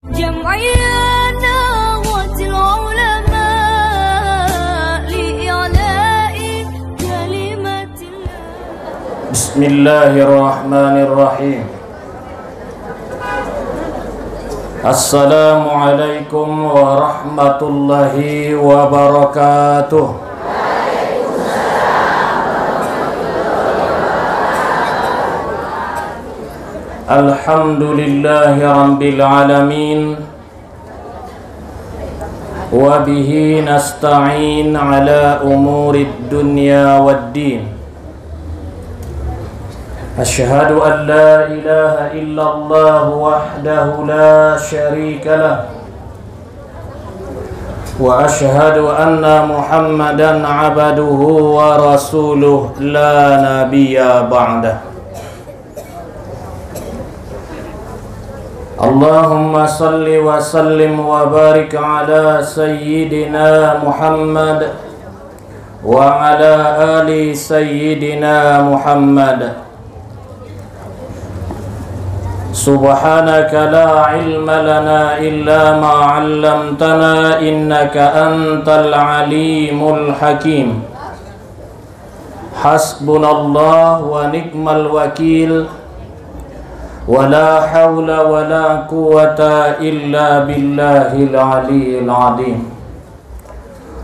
جمعينا العلماء لإعلاء كلمة الله. بسم الله الرحمن الرحيم. السلام عليكم ورحمة الله وبركاته. Alhamdulillahi Rabbil Alamin. Wabihi nasta'in ala umurid dunya waddin. Ashhadu an la ilaha illallah wahdahu la syarika lah. Wa ashhadu anna Muhammadan abduhu wa rasuluh la nabiyya ba'dah. Allahumma salli wa sallim wa barik ala sayyidina Muhammad wa ala ali sayyidina Muhammad. Subhanaka la ilma lana illa ma 'allamtana innaka antal alimul hakim. Hasbunallah wa ni'mal wakil. Wala hawla wala quwata illa billahil aliyyil azim.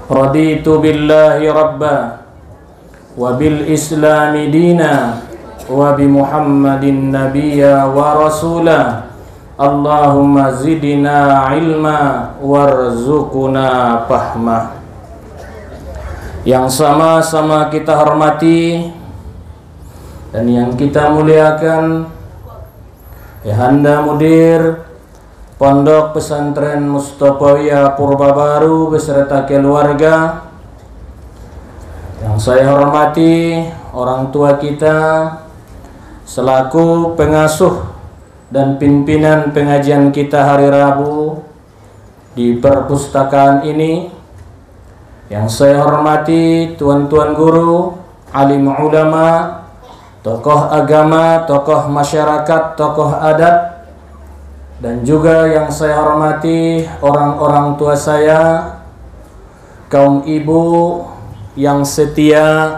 Raditu billahi rabba wa bil islami dina wa bi Muhammadin nabiyya wa rasula. Allahumma zidna ilma warzuqna fahma. Yang sama-sama kita hormati dan yang kita muliakan, Ayahanda Mudir Pondok Pesantren Mustafawiyah Purbabaru beserta keluarga. Yang saya hormati orang tua kita selaku pengasuh dan pimpinan pengajian kita hari Rabu di perpustakaan ini. Yang saya hormati tuan-tuan guru, alim ulama, tokoh agama, tokoh masyarakat, tokoh adat, dan juga yang saya hormati orang-orang tua saya, kaum ibu yang setia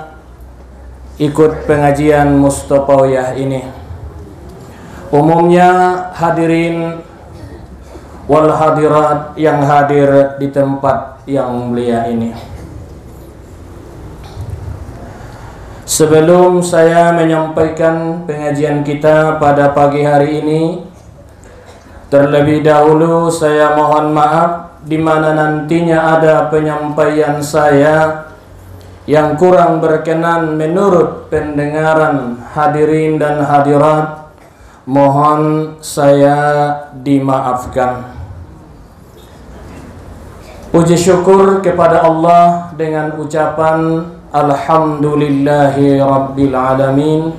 ikut pengajian Mustafawiyah ini. Umumnya hadirin wal hadirat yang hadir di tempat yang mulia ini. Sebelum saya menyampaikan pengajian kita pada pagi hari ini, terlebih dahulu saya mohon maaf di mana nantinya ada penyampaian saya yang kurang berkenan menurut pendengaran hadirin dan hadirat. Mohon saya dimaafkan. Puji syukur kepada Allah dengan ucapan Alhamdulillahi Rabbil Alamin.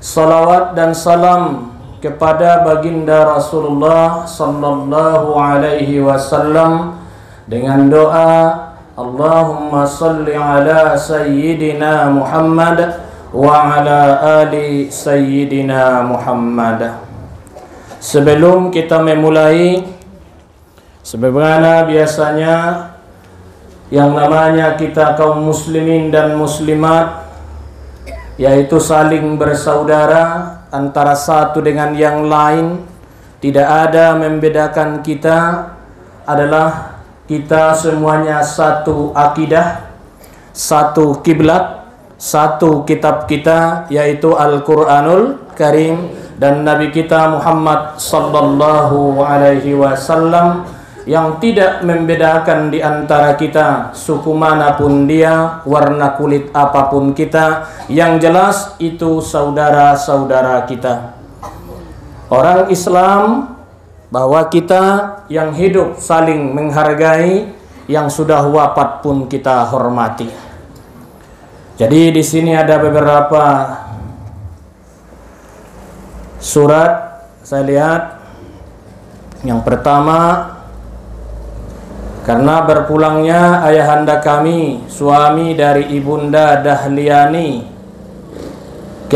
Salawat dan salam kepada baginda Rasulullah Sallallahu Alaihi Wasallam dengan doa Allahumma salli ala Sayyidina Muhammad wa ala ali Sayyidina Muhammad. Sebelum kita memulai, sebagaimana biasanya yang namanya kita kaum muslimin dan muslimat, yaitu saling bersaudara antara satu dengan yang lain, tidak ada membedakan kita, adalah kita semuanya satu akidah, satu kiblat, satu kitab kita yaitu Al-Quranul Karim dan Nabi kita Muhammad sallallahu alaihi wasallam, yang tidak membedakan di antara kita suku manapun dia, warna kulit apapun kita, yang jelas itu saudara-saudara kita. Orang Islam, bahwa kita yang hidup saling menghargai, yang sudah wafat pun kita hormati. Jadi di sini ada beberapa surat saya lihat. Yang pertama, karena berpulangnya ayahanda kami, suami dari Ibunda Dahliani,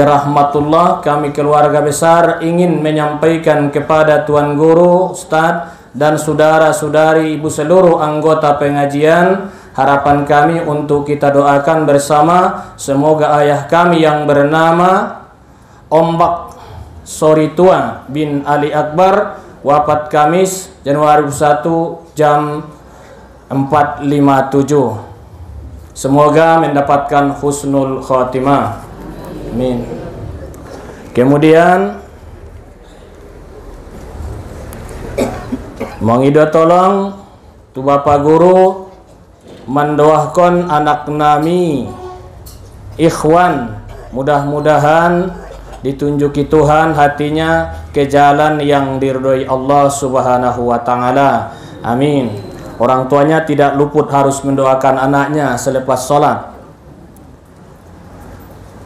Rahmatullah, kami keluarga besar ingin menyampaikan kepada Tuan Guru, Ustadz, dan saudara-saudari ibu seluruh anggota pengajian, harapan kami untuk kita doakan bersama, semoga ayah kami yang bernama Ombak Soritua bin Ali Akbar wafat Kamis Januari 1 jam 4.57. Semoga mendapatkan husnul khotimah. Amin. Kemudian mengido tolong tu Bapak Guru mendoakan anak nami ikhwan, mudah-mudahan ditunjuki Tuhan hatinya ke jalan yang diridhoi Allah Subhanahu wa taala. Amin. Orang tuanya tidak luput harus mendoakan anaknya selepas sholat.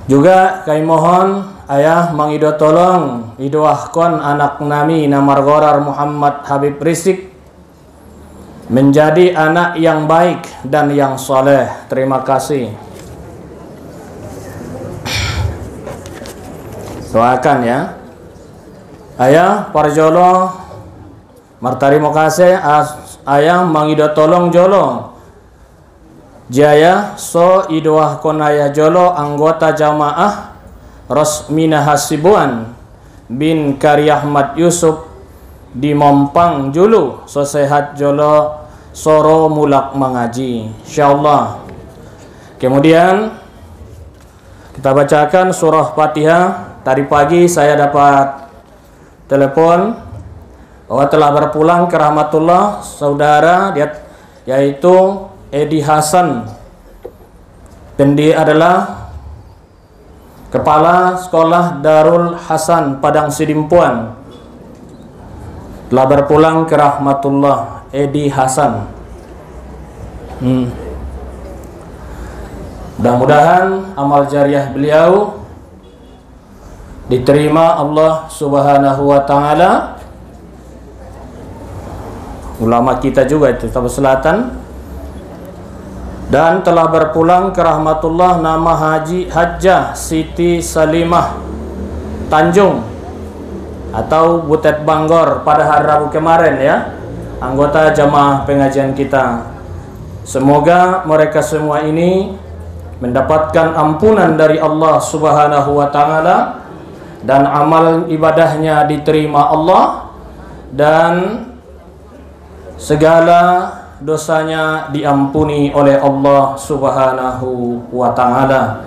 Juga kami mohon ayah mengido tolong idoahkan anak nami Namargorar Muhammad Habib Rizik menjadi anak yang baik dan yang soleh. Terima kasih. Doakan ya. Ayah parjolo martarimo kasih ayah mangido tolong jolo jaya so idoah konaya jolo anggota jamaah Rosmina Hasibuan bin Kari Ahmad Yusuf di Mompang Julu, so sehat jolo soro mulak mengaji insyaallah. Kemudian kita bacakan surah Fatihah. Tadi pagi saya dapat telepon bahwa telah berpulang ke rahmatullah saudara yaitu Edi Hasan. Dia adalah kepala sekolah Darul Hasan Padang Sidimpuan. Telah berpulang ke rahmatullah Edi Hasan. Mudah-mudahan amal jariah beliau diterima Allah Subhanahu wa taala. Ulama kita juga itu Tabes Selatan. Dan telah berpulang ke rahmatullah nama Hajjah Siti Salimah Tanjung atau Butet Banggor pada hari Rabu kemarin ya, anggota jamaah pengajian kita. Semoga mereka semua ini mendapatkan ampunan dari Allah Subhanahu wa taala dan amal ibadahnya diterima Allah dan segala dosanya diampuni oleh Allah Subhanahu wa taala.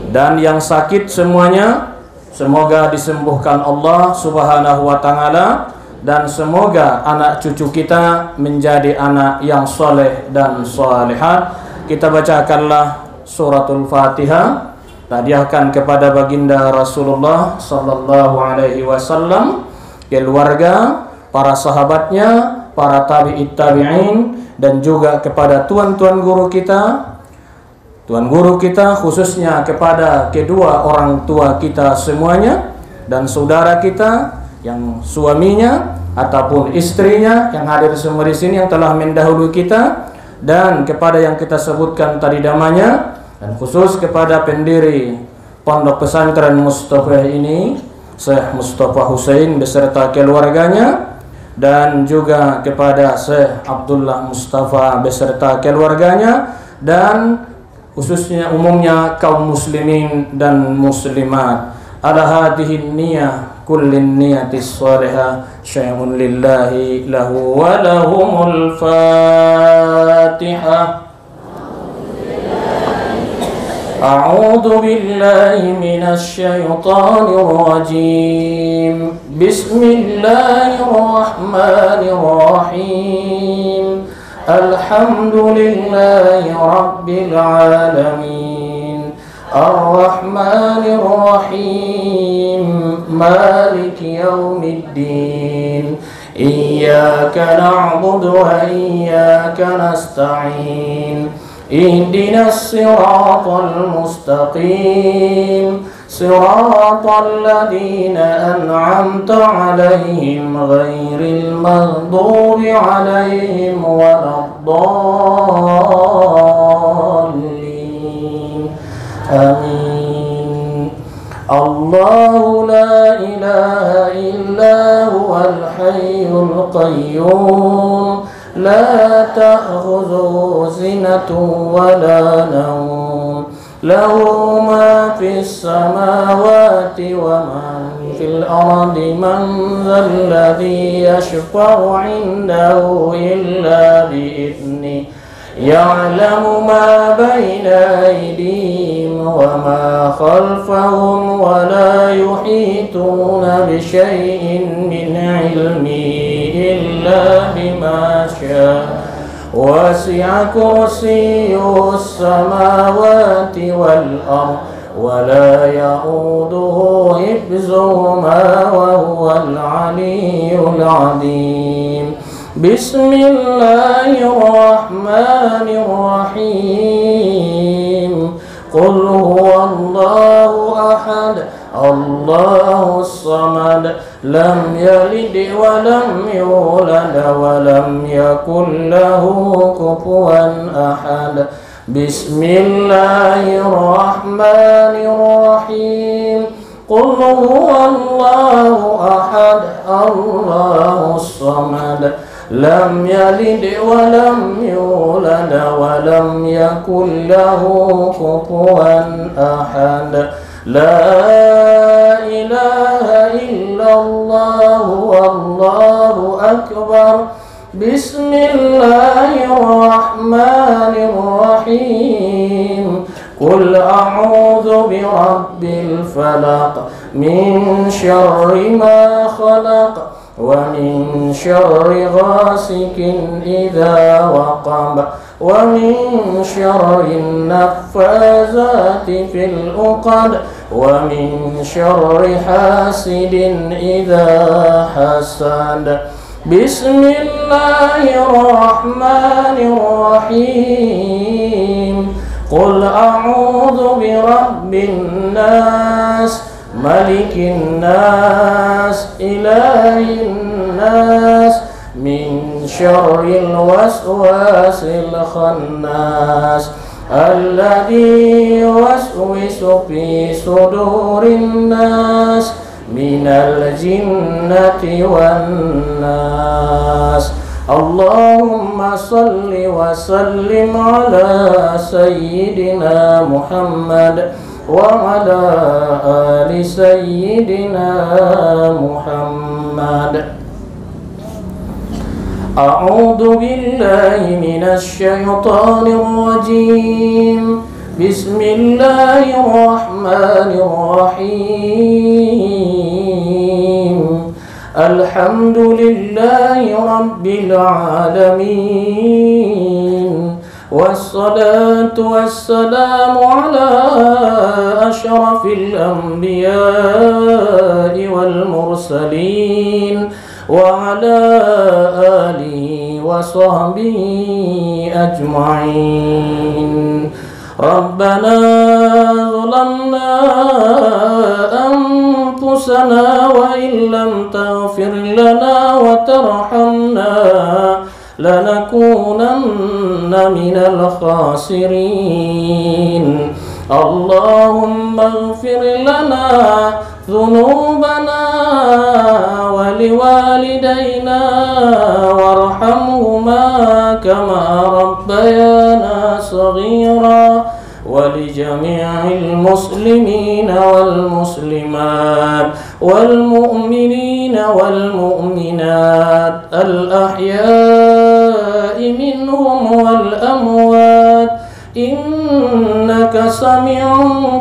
Dan yang sakit semuanya semoga disembuhkan Allah Subhanahu wa taala, dan semoga anak cucu kita menjadi anak yang soleh dan solehat. Kita bacakanlah suratul Fatihah, hadiahkan kepada baginda Rasulullah sallallahu alaihi wasallam, keluarga, para sahabatnya, para tabi'it tabi'in, dan juga kepada tuan-tuan guru kita, khususnya kepada kedua orang tua kita semuanya, dan saudara kita yang suaminya ataupun istrinya yang hadir semua di sini yang telah mendahului kita, dan kepada yang kita sebutkan tadi namanya, dan khusus kepada pendiri Pondok Pesantren Mustafa ini, Syekh Mustafa Hussein beserta keluarganya, dan juga kepada Syekh Abdullah Mustafa beserta keluarganya, dan khususnya umumnya kaum muslimin dan muslimat. Ala hadhihi niyah kullin niyatis salihah syai'un lillahi lahu wa lahumul Fatihah. A'udzu billahi minasy syaithanir rajim. Bismillahirrahmanirrahim. Alhamdulillahi rabbil alamin. Ar-Rahmanir Rahim. Maliki yaumiddin. Iyyaka na'budu wa iyyaka nasta'in. اهدنا الصراط المستقيم صراط الذين أنعمت عليهم غير المغضوب عليهم ولا الضالين آمين الله لا إله إلا هو الحي القيوم لا تأخذه سنة ولا نوم له ما في السماوات ومن في الأرض من ذا الذي يشفع عنده إلا بإذنه يعلم ما بين أيديهم وما خلفهم ولا يحيطون بشيء من علمه إلا بما شاء وسع كرسيه السماوات والأرض ولا يؤوده حفظهما وهو العلي العظيم بسم الله الرحمن الرحيم قل هو الله أحد الله الصمد لم يلد ولم يولد ولم يكن له كفوا أحد بسم الله الرحمن الرحيم قل هو الله أحد الله الصمد لم يلد ولم يولد ولم يكن له كفوا أحد لا إله إلا الله والله أكبر بسم الله الرحمن الرحيم قل أعوذ برب الفلق من شر ما خلق ومن شر غاسق إذا وقب ومن شر النفاثات في العقد ومن شر حاسد إذا حسد بسم الله الرحمن الرحيم قل أعوذ برب الناس ملك الناس إله الناس من شر الوسواس الخناس الذي يوسوس في صدور الناس من الجنة والناس اللهم صل وسلم على سيدنا محمد وعلى آل سيدنا محمد أعوذ بالله من الشيطان الرجيم بسم الله الرحمن الرحيم الحمد لله رب العالمين والصلاة والسلام على أشرف الأنبياء والمرسلين وعلى آله وصحبه أجمعين ربنا ظلمنا أنفسنا وإن لم تغفر لنا وترحمنا لنكونن من الخاسرين اللهم اغفر لنا ذنوبنا ولوالدينا وارحمهما كما ربيانا صغيرا ولجميع المسلمين والمسلمات والمؤمنين والمؤمنات الأحياء منهم والأموات إنك سميع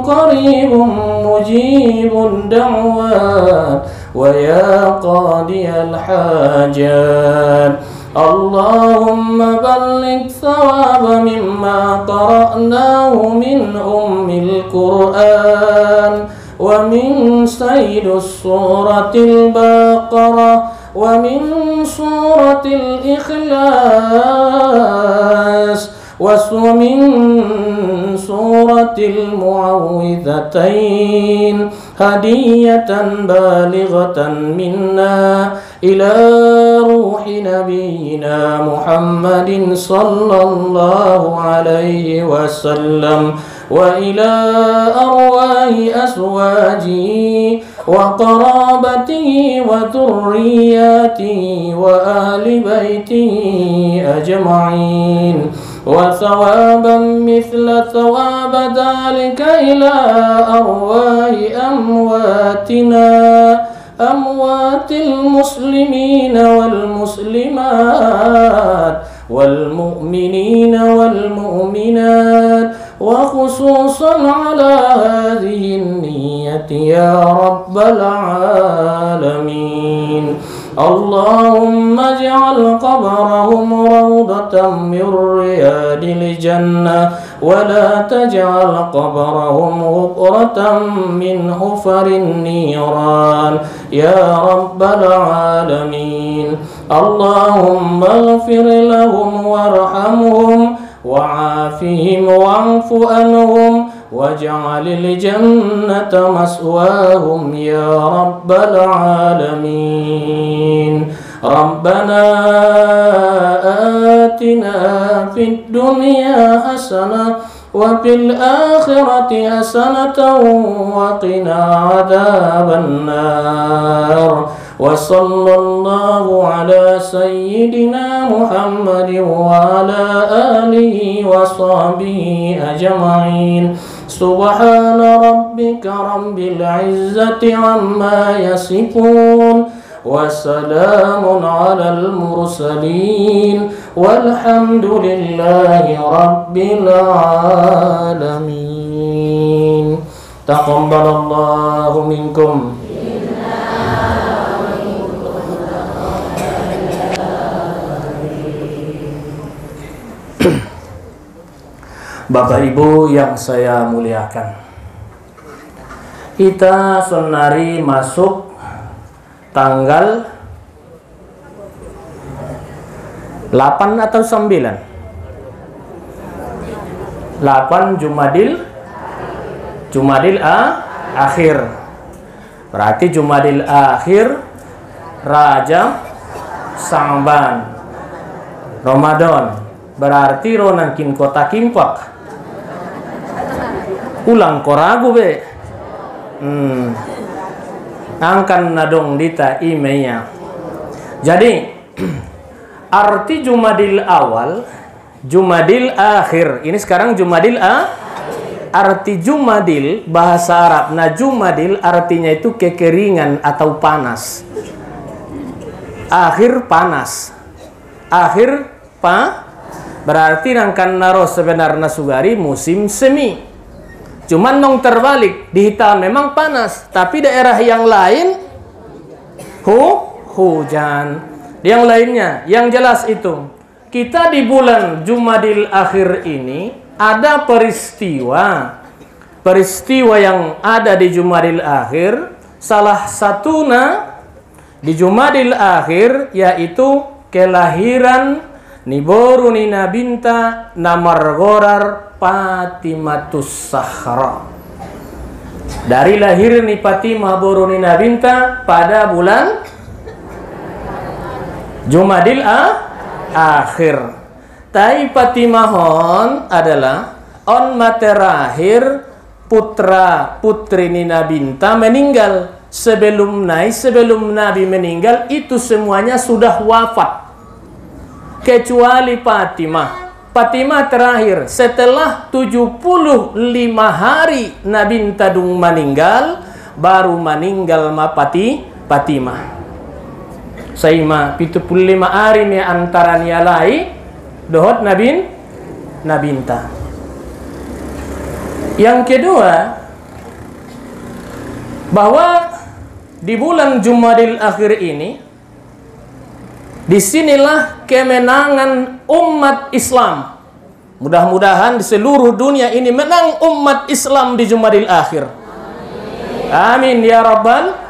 قريب مجيب الدعوات ويا قاضي الحاجات اللهم بلغ ثواب مما قرأناه من أم القرآن ومن سيد السورة البقرة ومن سورة الإخلاص ومن سورة المعوذتين هدية بالغة منا إلى روح نبينا محمد صلى الله عليه وسلم وإلى أرواح أزواجه وقرابته وذرياته وأهل بيته أجمعين وثوابا مثل ثواب ذلك إلى أرواح أموات المسلمين والمسلمات والمؤمنين والمؤمنات وخصوصا على هذه النية يا رب العالمين. اللهم اجعل قبرهم روضة من رياض الجنة ولا تجعل قبرهم غفرة من حفر النيران يا رب العالمين. اللهم اغفر لهم وارحمهم وعافهم واعف عنهم واجعل الجنة مسواهم يا رب العالمين. ربنا آتنا في الدنيا حسنة وفي الآخرة حسنة وقنا عذاب النار. وصلى الله على سيدنا محمد وعلى آله وصحبه أجمعين. سبحان ربك رب العزة عما يصفون وسلام على المرسلين والحمد لله رب العالمين. تقبل الله منكم. Bapak Ibu yang saya muliakan, kita senari masuk tanggal 8 atau 9? 8 Jumadil akhir. Berarti Jumadil akhir, Rajab, Sa'ban, Ramadan. Berarti ronangkin kota kimpak. Ulang koragu be. Angkan nadong dita imenya. Jadi arti Jumadil awal, Jumadil akhir. Ini sekarang Jumadil arti Jumadil bahasa Arab. Nah, Jumadil artinya itu kekeringan atau panas. Akhir panas. Akhir berarti nangkan naro sebenarnya sugari musim semi. Cuman nong terbalik, di Hitam memang panas, tapi daerah yang lain hujan. Yang lainnya, yang jelas itu, kita di bulan Jumadil akhir ini ada peristiwa yang ada di Jumadil akhir. Salah satunya di Jumadil akhir yaitu kelahiran Niboru Nina Binta Namargorar Fatimatus Zahra. Dari lahir ni Fatimah Borunina Binta pada bulan Jumadil akhir. Tai Fatimahon adalah on materahir putra putri Nina Binta meninggal. Sebelum Nabi meninggal itu semuanya sudah wafat, kecuali Fatimah. Fatimah terakhir setelah 75 hari Nabi Tadung meninggal, baru meninggal Fatimah. Saima 75 hari ni antara nialai dohot Nabi Nabinta. Yang kedua, bahwa di bulan Jumadil akhir ini, disinilah kemenangan umat Islam. Mudah-mudahan di seluruh dunia ini menang umat Islam di Jumadil akhir. Amin ya Rabbal.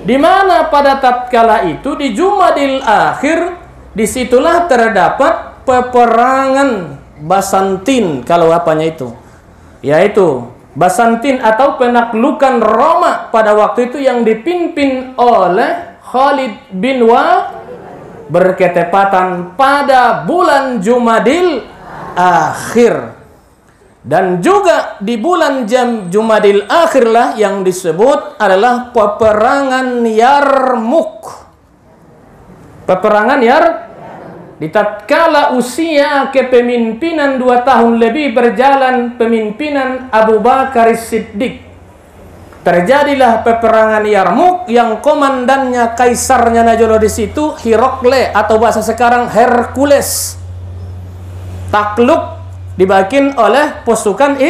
Di mana pada tatkala itu di Jumadil akhir, disitulah terdapat peperangan Basantin, kalau apanya itu, yaitu Basantin atau penaklukan Roma pada waktu itu yang dipimpin oleh Khalid bin Walid, berketepatan pada bulan Jumadil akhir. Dan juga di bulan Jumadil Akhirlah yang disebut adalah peperangan Yarmuk. Peperangan di tatkala usia kepemimpinan 2 tahun lebih berjalan pemimpinan Abu Bakar Siddiq, terjadilah peperangan Yarmuk yang komandannya kaisarnya Najolo di situ Hirokle atau bahasa sekarang Hercules. Takluk dibakin oleh pasukan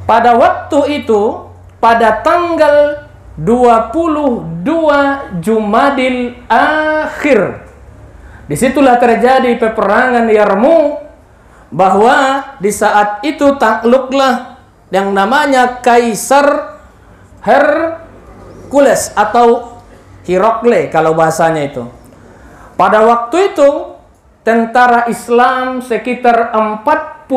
pada waktu itu pada tanggal 22 Jumadil Akhir. Disitulah terjadi peperangan Yarmuk, bahwa di saat itu takluklah yang namanya Kaisar Hercules atau Hirokle kalau bahasanya itu. Pada waktu itu tentara Islam sekitar 45.000.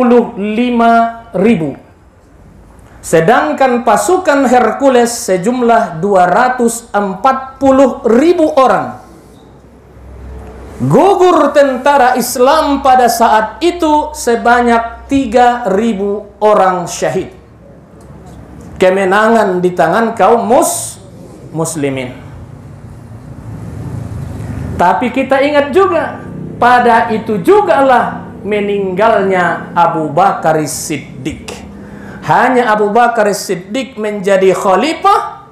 Sedangkan pasukan Hercules sejumlah 240.000 orang. Gugur tentara Islam pada saat itu sebanyak 3.000 orang syahid. Kemenangan di tangan kaum muslimin. Tapi kita ingat juga, pada itu jugalah meninggalnya Abu Bakar Siddiq. Hanya Abu Bakar Siddiq menjadi khalifah,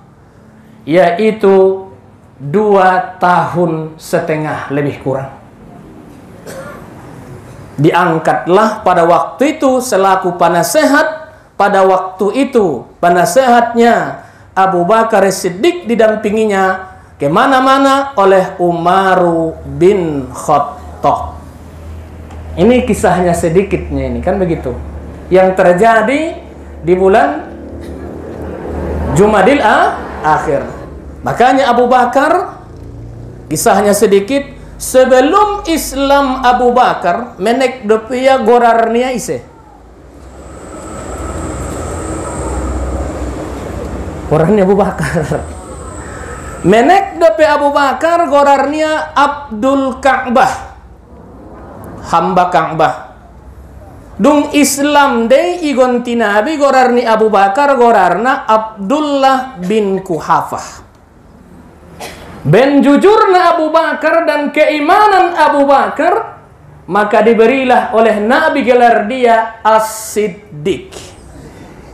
yaitu 2,5 tahun lebih kurang. Diangkatlah pada waktu itu selaku penasehat. Pada waktu itu penasehatnya Abu Bakar Siddiq didampinginya kemana-mana oleh Umar bin Khattab. Ini kisahnya sedikitnya ini kan begitu. Yang terjadi di bulan Jumadil Akhir. Makanya Abu Bakar, kisahnya sedikit, sebelum Islam Abu Bakar menek dopia gorarnia ise. Gorarnia Abu Bakar. Menek dope Abu Bakar gorarnia Abdul Ka'bah, hamba Ka'bah. Dung Islam dei igonti Nabi gorarni Abu Bakar gorarna Abdullah bin Kuhafah. Ben jujurna Abu Bakar dan keimanan Abu Bakar, maka diberilah oleh Nabi gelar dia As-Siddiq.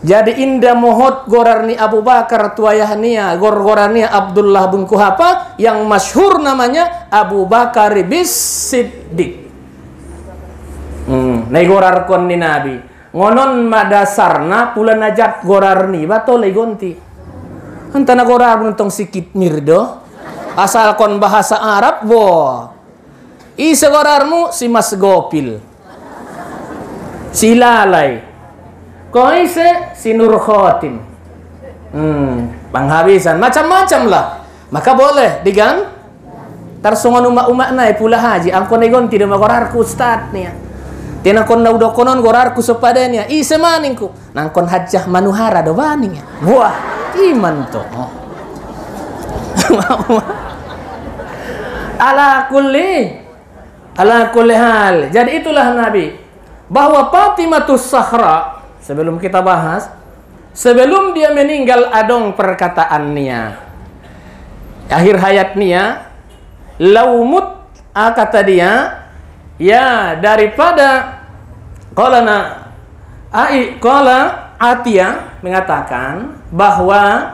Jadi indah mohot gorarni Abu Bakar tuayahnia gorarnia Abdullah bin Kuhafah yang masyhur namanya Abu Bakar bis Siddiq. Gorar kon ni Nabi ngonon madasarna pula najak gorarni bato gonti antana gorar nuntong sikit mirdo asal kon bahasa Arab bo isa gorarmu si Mas Gopil, si Lalai, ko ise si Nur Khotim, penghabisan macam-macam lah, maka boleh digan tarsungan umak-umak nai pula haji angkon gonti de magorarku ustad nih. Tina kon na udah konon gorarku sepadanya ise maningku nangkon hajjah manuhara do baning. Wah, iman to. ala kulli hal. Jadi itulah Nabi, bahwa Fatimatus Zahra, sebelum kita bahas, sebelum dia meninggal adong perkataannya akhir hayatnya, laumut kata dia, ya daripada qala Atiyah mengatakan bahwa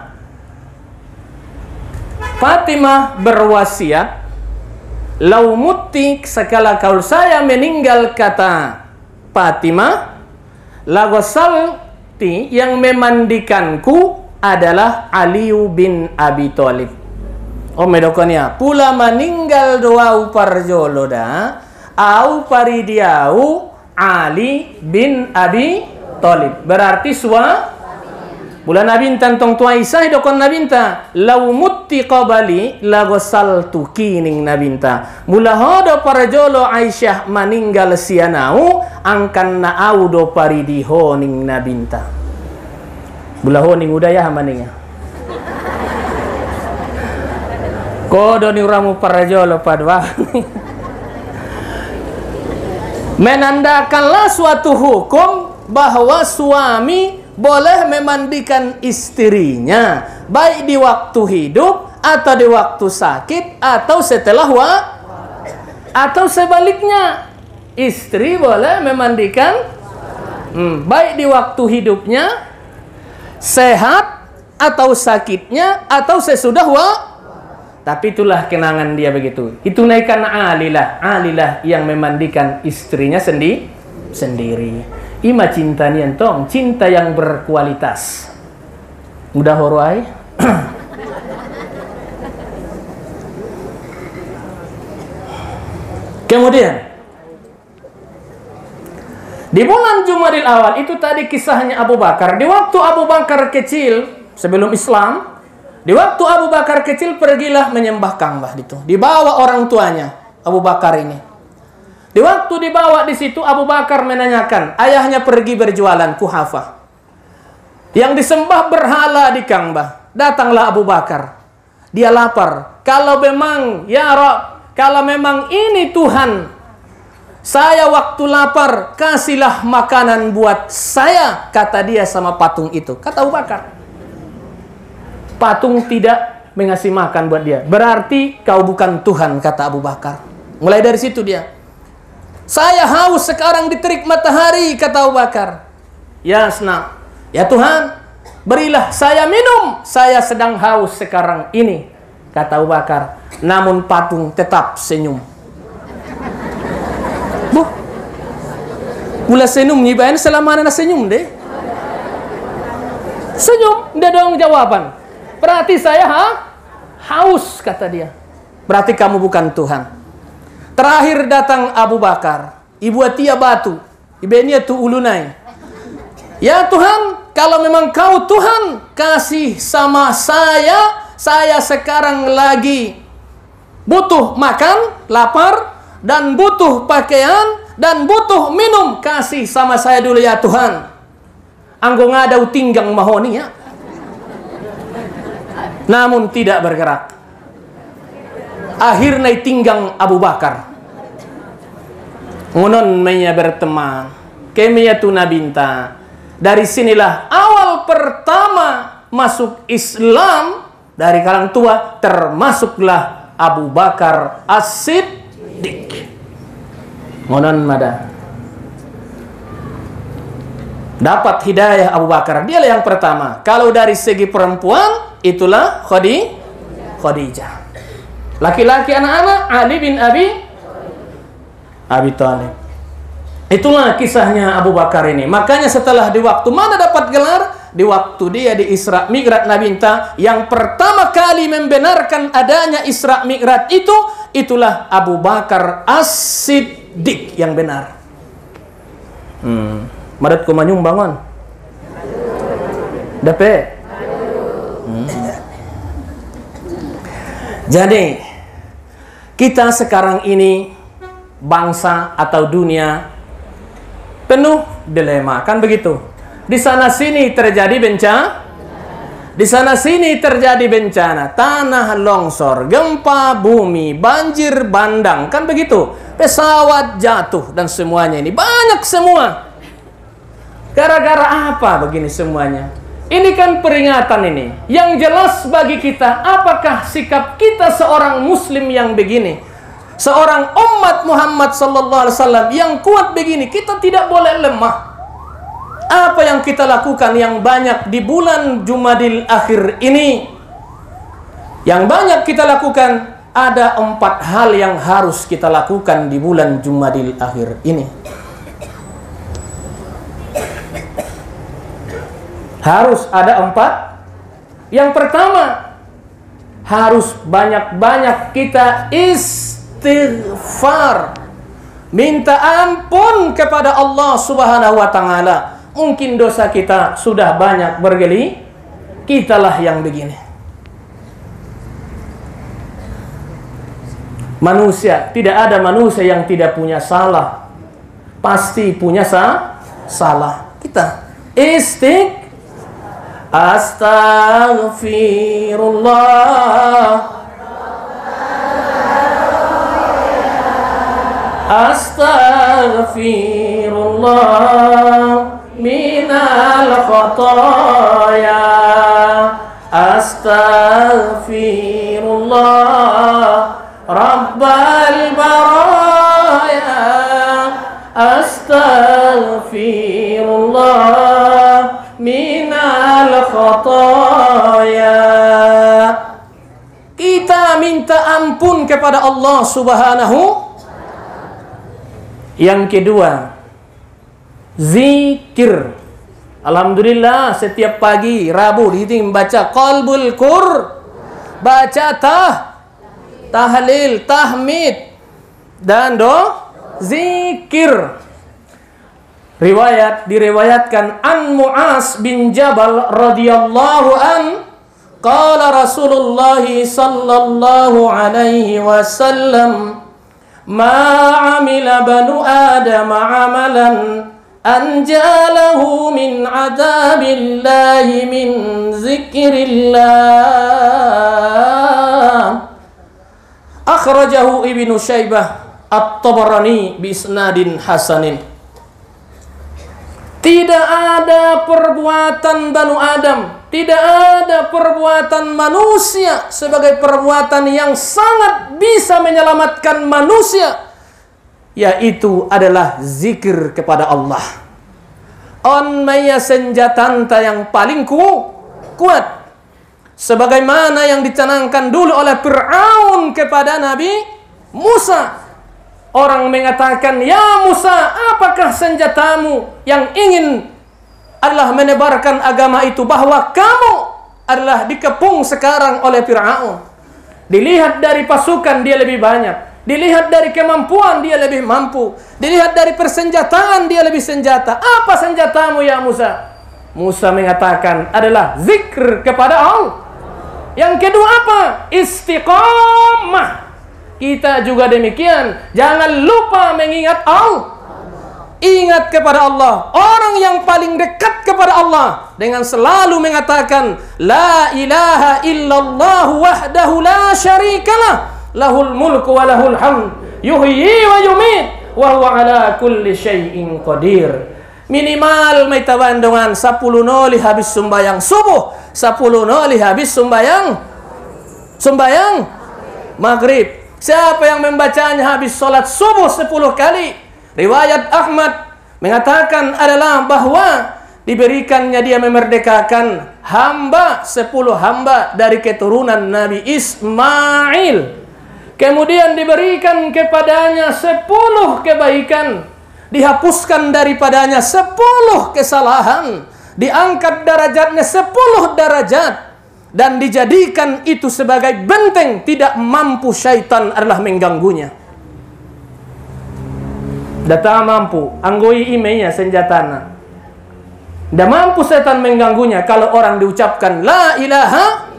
Fatimah berwasiat, lau muti sekala kalau saya meninggal, kata Fatimah, lagosalti yang memandikanku adalah Ali bin Abi Thalib. Oh medokonya pula meninggal doa uparjolo da au paridiau Ali bin Abi Thalib. Berarti bulan Nabi tantong tua Isa dokon Nabinta lau mutti qabali lagosaltu kining Nabinta. Mula hodo parjolo Aisyah meninggal sianau angkan na audo paridiho ning Nabinta. Bulaho ning udaya maninga. Kodo ni uramu parjolo padwa. Menandakanlah suatu hukum bahwa suami boleh memandikan istrinya baik di waktu hidup atau di waktu sakit atau setelah atau sebaliknya, istri boleh memandikan baik di waktu hidupnya, sehat atau sakitnya atau sesudah tapi itulah kenangan dia begitu. Itu naikkan alilah yang memandikan istrinya sendiri. Ima cinta nian tong, cinta yang berkualitas. Mudah horai. Kemudian di bulan Jumadil Awal itu tadi kisahnya Abu Bakar. Di waktu Abu Bakar kecil sebelum Islam, di waktu Abu Bakar kecil pergilah menyembah Ka'bah itu. Dibawa orang tuanya Abu Bakar ini. Di waktu dibawa di situ Abu Bakar menanyakan, ayahnya pergi berjualan Kuhafah. Yang disembah berhala di Ka'bah. Datanglah Abu Bakar. Dia lapar. Kalau memang ya Rabb, kalau memang ini Tuhan, saya waktu lapar, kasihlah makanan buat saya, kata dia sama patung itu. Kata Abu Bakar. Patung tidak mengasih makan buat dia. Berarti kau bukan Tuhan, kata Abu Bakar. Mulai dari situ dia. Saya haus sekarang di terik matahari, kata Abu Bakar. Ya senang. Ya Tuhan, berilah saya minum. Saya sedang haus sekarang ini, kata Abu Bakar. Namun patung tetap senyum. Mula senyum nyibain selama anak senyum deh. Senyum, dia dong jawaban. Berarti saya haus, kata dia. Berarti kamu bukan Tuhan. Terakhir datang Abu Bakar. Ibu Atia batu. Ibenya tu ulunai. Ya Tuhan, kalau memang kau Tuhan, kasih sama saya. Saya sekarang lagi butuh makan, lapar, dan butuh pakaian, dan butuh minum. Kasih sama saya dulu ya Tuhan. Anggo ngadau tinggang mahoni ya. Namun tidak bergerak. Akhirnya tinggang Abu Bakar. Ngunon menya berteman. Kemia tuna binta. Dari sinilah awal pertama masuk Islam dari kalangan tua, termasuklah Abu Bakar As-Siddiq. Ngonon mada. Dapat hidayah Abu Bakar. Dialah yang pertama. Kalau dari segi perempuan, itulah Khadijah. Laki-laki anak-anak, Ali bin Abi Thalib. Itulah kisahnya Abu Bakar ini. Makanya setelah di waktu mana dapat gelar? Di waktu dia di Isra Mi'raj Nabi Inta, yang pertama kali membenarkan adanya Isra Mi'raj itu, itulah Abu Bakar As-Siddiq yang benar. Madat ko manyung bangon. Dape. Jadi kita sekarang ini bangsa atau dunia penuh dilema, kan begitu? Di sana sini terjadi bencana, di sana sini terjadi bencana, tanah longsor, gempa bumi, banjir bandang, kan begitu? Pesawat jatuh dan semuanya ini banyak semua. Gara-gara apa begini semuanya? Ini kan peringatan ini. Yang jelas bagi kita, apakah sikap kita seorang muslim yang begini? Seorang umat Muhammad sallallahu alaihi wasallam yang kuat begini, kita tidak boleh lemah. Apa yang kita lakukan yang banyak di bulan Jumadil Akhir ini? Yang banyak kita lakukan, ada 4 hal yang harus kita lakukan di bulan Jumadil Akhir ini. Harus ada 4. Yang pertama, harus banyak-banyak kita istighfar. Minta ampun kepada Allah Subhanahu wa ta'ala. Mungkin dosa kita sudah banyak bergeli, kitalah yang begini. Manusia, tidak ada manusia yang tidak punya salah. Pasti punya salah. Kita Astaghfirullah, astaghfirullah minal khotoya. Astaghfirullah Rabbal baraya. Astaghfirullah minal khotoya. Kita minta ampun kepada Allah Subhanahu. Yang kedua, zikir. Alhamdulillah setiap pagi Rabu kita membaca qalbul qur, baca tahlil, tahmid dan zikir. Diriwayatkan an Mu'az bin Jabal radhiyallahu an, qala Rasulullah sallallahu alaihi wasallam, ma amila banu Adam amalan anjalahu min adabillahi min zikrillah. Akhrajahu Ibnu Syaibah At-Tabarani bi isnadin hasanin. Tidak ada perbuatan Banu Adam, tidak ada perbuatan manusia sebagai perbuatan yang sangat bisa menyelamatkan manusia, yaitu adalah zikir kepada Allah. On maya senjatanta yang paling kuat, sebagaimana yang dicanangkan dulu oleh Fir'aun kepada Nabi Musa. Orang mengatakan, ya Musa, apakah senjatamu yang ingin Allah menebarkan agama itu, bahwa kamu adalah dikepung sekarang oleh Fir'aun. Dilihat dari pasukan dia lebih banyak, dilihat dari kemampuan dia lebih mampu, dilihat dari persenjataan dia lebih senjata. Apa senjatamu ya Musa? Musa mengatakan adalah zikir kepada Allah. Yang kedua apa? Istiqamah. Kita juga demikian. Jangan lupa mengingat Allah. Ingat kepada Allah. Orang yang paling dekat kepada Allah dengan selalu mengatakan la ilaha illallah wahdahu la syarikalah, lahul mulku wa lahul hamd, yuhyi wa yumit, wa huwa ala kulli syai'in qadir. Minimal may tabandungan 10 noli habis sembahyang subuh, 10 noli habis sembahyang maghrib. Siapa yang membacanya habis sholat subuh 10 kali, riwayat Ahmad mengatakan adalah bahwa diberikannya dia memerdekakan 10 hamba dari keturunan Nabi Ismail. Kemudian diberikan kepadanya 10 kebaikan, dihapuskan daripadanya 10 kesalahan, diangkat derajatnya 10 derajat, dan dijadikan itu sebagai benteng, tidak mampu syaitan adalah mengganggunya. Data mampu, anggoi imenya senjatana. Tidak mampu setan mengganggunya kalau orang diucapkan la ilaha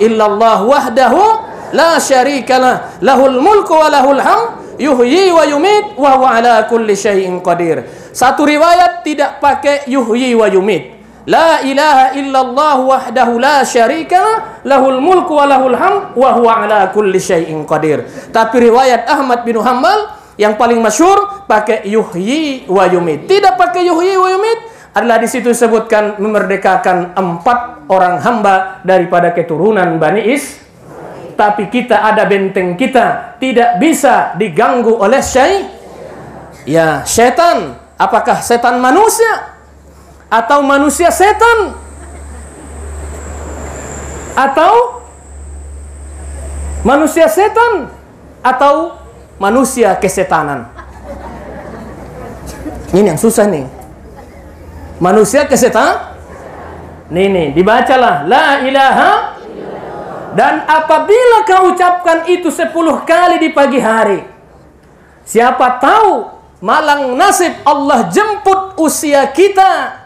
illallah wahdahu la syarikalah, lahul mulku wa lahul hamd, yuhyi wa yumit, wa huwa ala kulli syai'in qadir. Satu riwayat tidak pakai yuhyi wa yumit. La ilaha illallah wahdahu la syarikalah, lahul mulku wa lahul hamd, wa huwa ala kulli syai'in qadir. Tapi riwayat Ahmad bin Hanbal yang paling masyhur pakai yuhyi wa yumit. Tidak pakai yuhyi wa yumit adalah di situ disebutkan memerdekakan 4 orang hamba daripada keturunan Bani Is. Tapi kita ada benteng kita, tidak bisa diganggu oleh syaitan. Apakah setan manusia? Atau manusia setan? Atau manusia setan? Atau manusia kesetanan? Ini yang susah nih. Manusia kesetan? Nih, dibacalah la ilaha. Dan apabila kau ucapkan itu 10 kali di pagi hari, siapa tahu malang nasib Allah jemput usia kita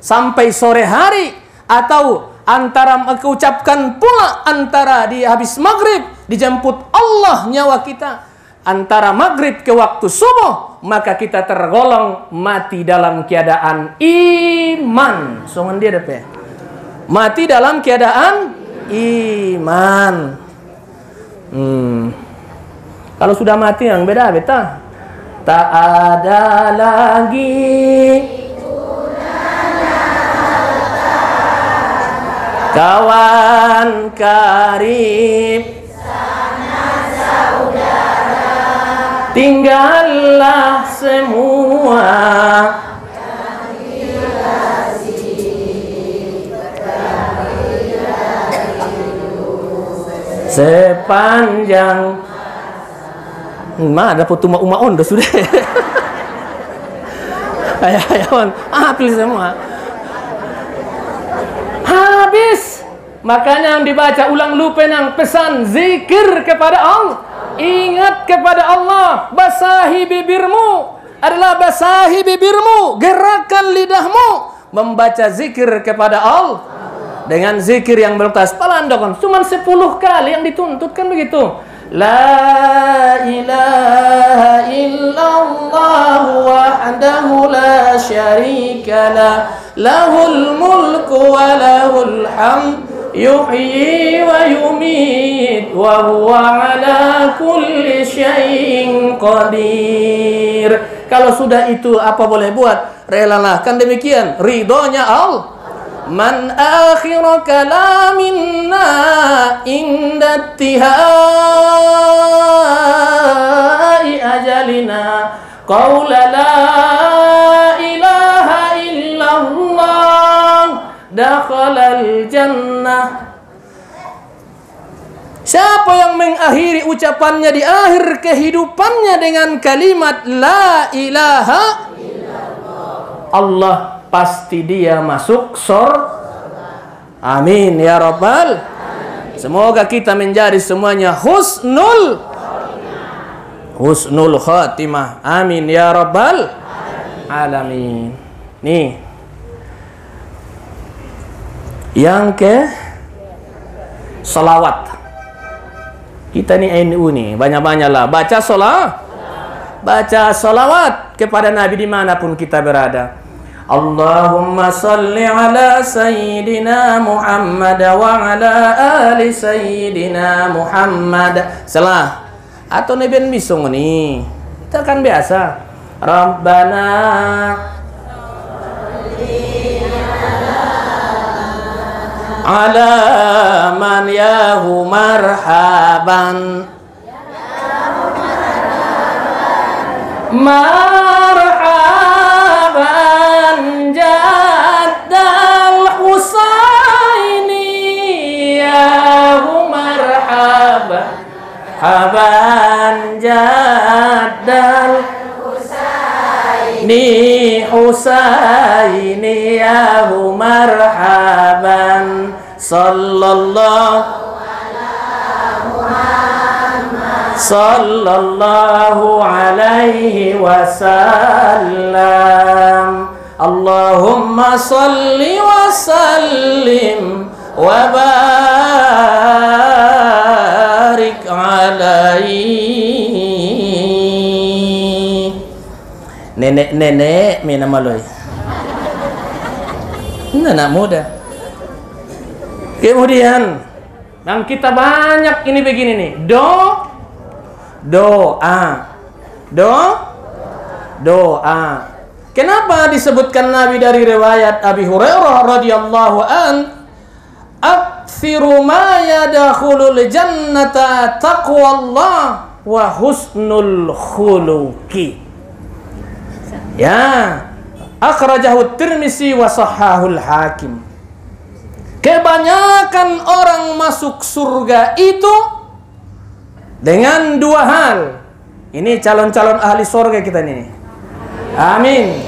sampai sore hari, atau antara mengucapkan pula antara di habis maghrib dijemput Allah nyawa kita antara maghrib ke waktu subuh, maka kita tergolong mati dalam keadaan iman. Songan dia dapat mati dalam keadaan iman. Kalau sudah mati yang beda. Tak ada lagi kawan karib, tinggallah semua sepanjang ada potuma umaon dah sudah. Ayawan, pilih semua. Habis. Makanya yang dibaca ulang lupa nang pesan zikir kepada Allah. Ingat kepada Allah. Basahi bibirmu adalah basahi bibirmu. Gerakan lidahmu membaca zikir kepada Allah. Dengan zikir yang bertas palandokon. Cuma 10 kali yang dituntut kan begitu. La ilaha illallah wahdahu la syarika lah, lahul mulku wa lahul hamd, yuhyi wa yumit, wa huwa ala kulli syai'in qadir. Kalau sudah itu apa boleh buat? Relalah, kan demikian ridhonya Allah. Man akhir kalamina inda tihai ajalina qawla la ilaha illallah dakhalal jannah. Siapa yang mengakhiri ucapannya di akhir kehidupannya dengan kalimat la ilaha Allah, pasti dia masuk surga. Amin ya rabbal. Semoga kita menjadi semuanya husnul khatimah. Amin ya rabbal alamin. Nih, yang ke salawat. Kita nih NU nih, banyak-banyaklah baca salawat kepada Nabi dimanapun kita berada. Allahumma salli ala Sayyidina Muhammad wa ala ali Sayyidina Muhammad. Salah atau neben bisung nih, kita kan biasa. Rabbana ala man yahu marhaban marhaban jaddal husaini yahu marhaban haban jaddal husaini yahu marhaban sallallahu alaihi wasallam. Allahumma salli wa sallim wa barik alaihi. Nenek-nenek mina maloi. Ini anak muda. Kemudian yang kita banyak ini begini nih, doa. Kenapa disebutkan Nabi dari riwayat Abi Hurairah radhiyallahu an, aktsiru ma yadkhulul jannata taqwallah wa husnul khuluqi. Ya, akhrajahu Tirmizi wa sahhahul Hakim. Kebanyakan orang masuk surga itu dengan dua hal. Ini calon-calon ahli surga kita ini. Amin.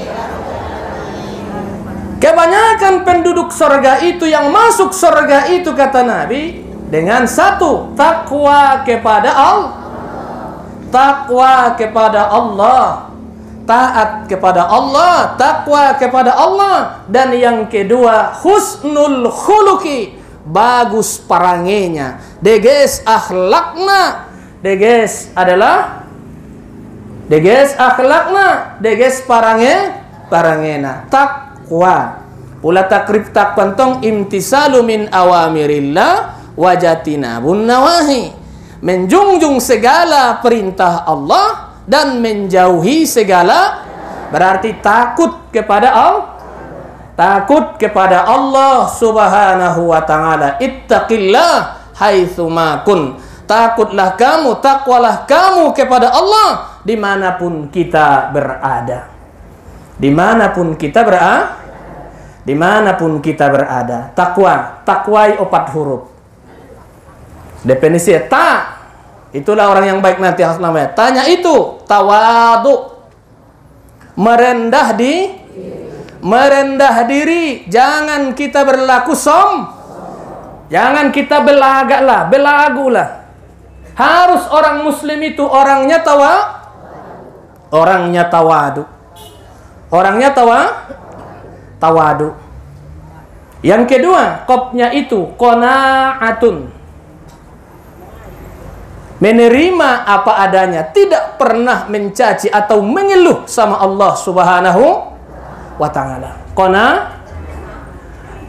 Kebanyakan penduduk surga itu yang masuk surga itu kata Nabi dengan satu, takwa kepada Allah. Takwa kepada Allah. Taat kepada Allah, takwa kepada Allah, dan yang kedua husnul khuluqi, bagus parangenya, deges akhlakna, deges akhlakna, deges parangena, takwa. Pula takrib takwantong imtisalu min awamirillah wajatina bun nawahi, menjunjung segala perintah Allah dan menjauhi segala, berarti takut kepada Allah, takut kepada Allah Subhanahu wa taala. Ittaqillah haitsu ma kun. Takutlah kamu, takwalah kamu kepada Allah dimanapun kita berada. Dimanapun kita berada. Dimanapun kita berada. Takwai 4 huruf. Definisi ta. Itulah orang yang baik nanti harus namanya. Tanya itu tawadu. Merendah diri. Jangan kita berlaku jangan kita belagulah. Harus orang muslim itu orangnya tawadu. Orangnya tawadu. Yang kedua, qofnya itu qanaatun. Menerima apa adanya, tidak pernah mencaci atau mengeluh sama Allah Subhanahu wa taala.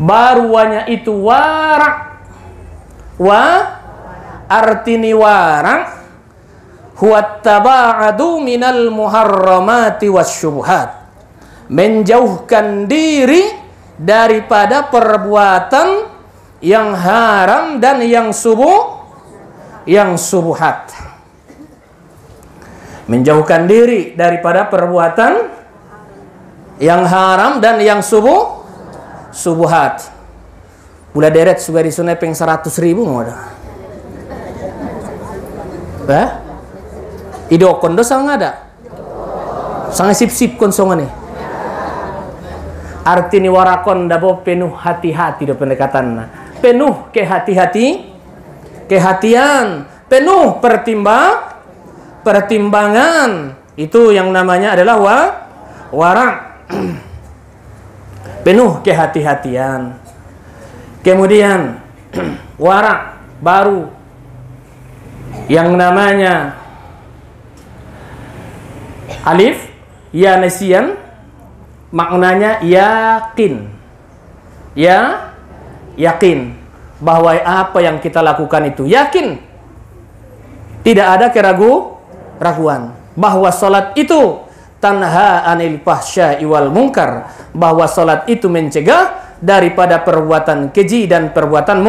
Baruanya itu wara. Artini wara huwa taba'adu minal muharramati wasyubhat. Menjauhkan diri daripada perbuatan yang haram dan yang subuhat. Menjauhkan diri daripada perbuatan yang haram dan yang subuhat. Bula deret sudah disunai peng 100.000 ngoda. Ido kondo sang ada. Sang sip-sip konsongan nih. Arti ni warakon dabo penuh hati-hati do pendekatan. Penuh kehatian, penuh pertimbangan. Itu yang namanya adalah wara. Penuh kehati-hatian. Kemudian wara baru yang namanya alif ya nasian, maknanya yakin. Yakin bahwa apa yang kita lakukan itu yakin. Tidak ada keraguan bahwa salat itu tanha anil fahsya'i wal munkar, bahwa salat itu mencegah daripada perbuatan keji dan perbuatan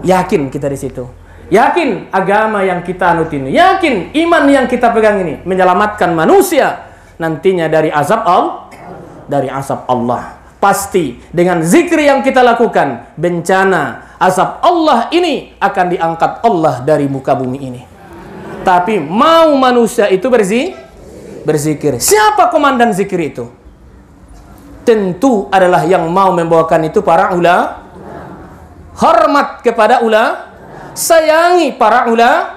yakin kita di situ. Yakin agama yang kita anut ini, yakin iman yang kita pegang ini menyelamatkan manusia nantinya dari azab Allah. Pasti dengan zikir yang kita lakukan, bencana azab Allah ini akan diangkat Allah dari muka bumi ini. Tapi mau manusia itu berzikir. Siapa komandan zikir itu? Tentu adalah yang mau membawakan itu para ulama. Hormat kepada ulama, sayangi para ulama.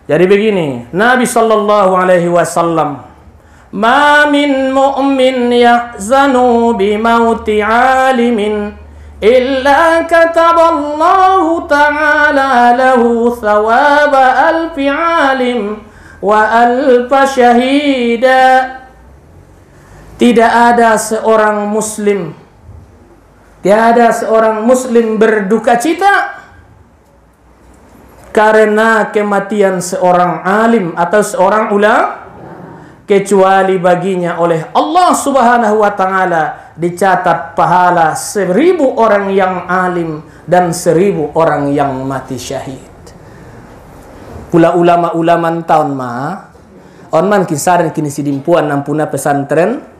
Jadi begini, Nabi sallallahu alaihi wasallam, "Ma min mu'min yahzanu bi mauti 'alimin illa kataballahu ta'ala lahu thawaba alfi 'alim wa alfa syahida." Tidak ada seorang muslim berduka cita karena kematian seorang alim atau seorang ulama, kecuali baginya oleh Allah Subhanahu wa taala dicatat pahala 1000 orang yang alim dan 1000 orang yang mati syahid. Pula ulama-ulama tahun on man kisaran kini sidimpuan nampuna pesantren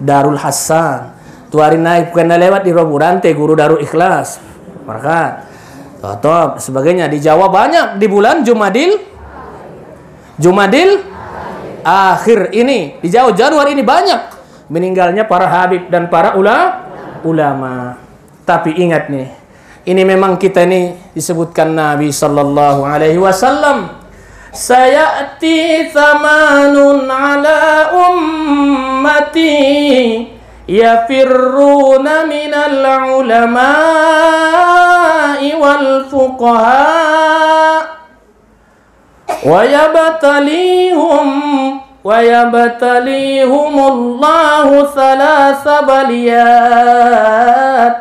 Darul Hasan. Tuari naik bukan lewat di Roburante guru Darul Ikhlas. Markat. Top sebagainya di Jawa banyak di bulan Jumadil akhir ini, di Jawa Januari ini banyak meninggalnya para habib dan para ulama. Tapi ingat nih, ini memang kita ini disebutkan Nabi sallallahu alaihi wasallam, sayati thamanun ala ummati yafirruna minal ulama'i wal fuqaha wa yabtalihumullahu thalatha baliyat.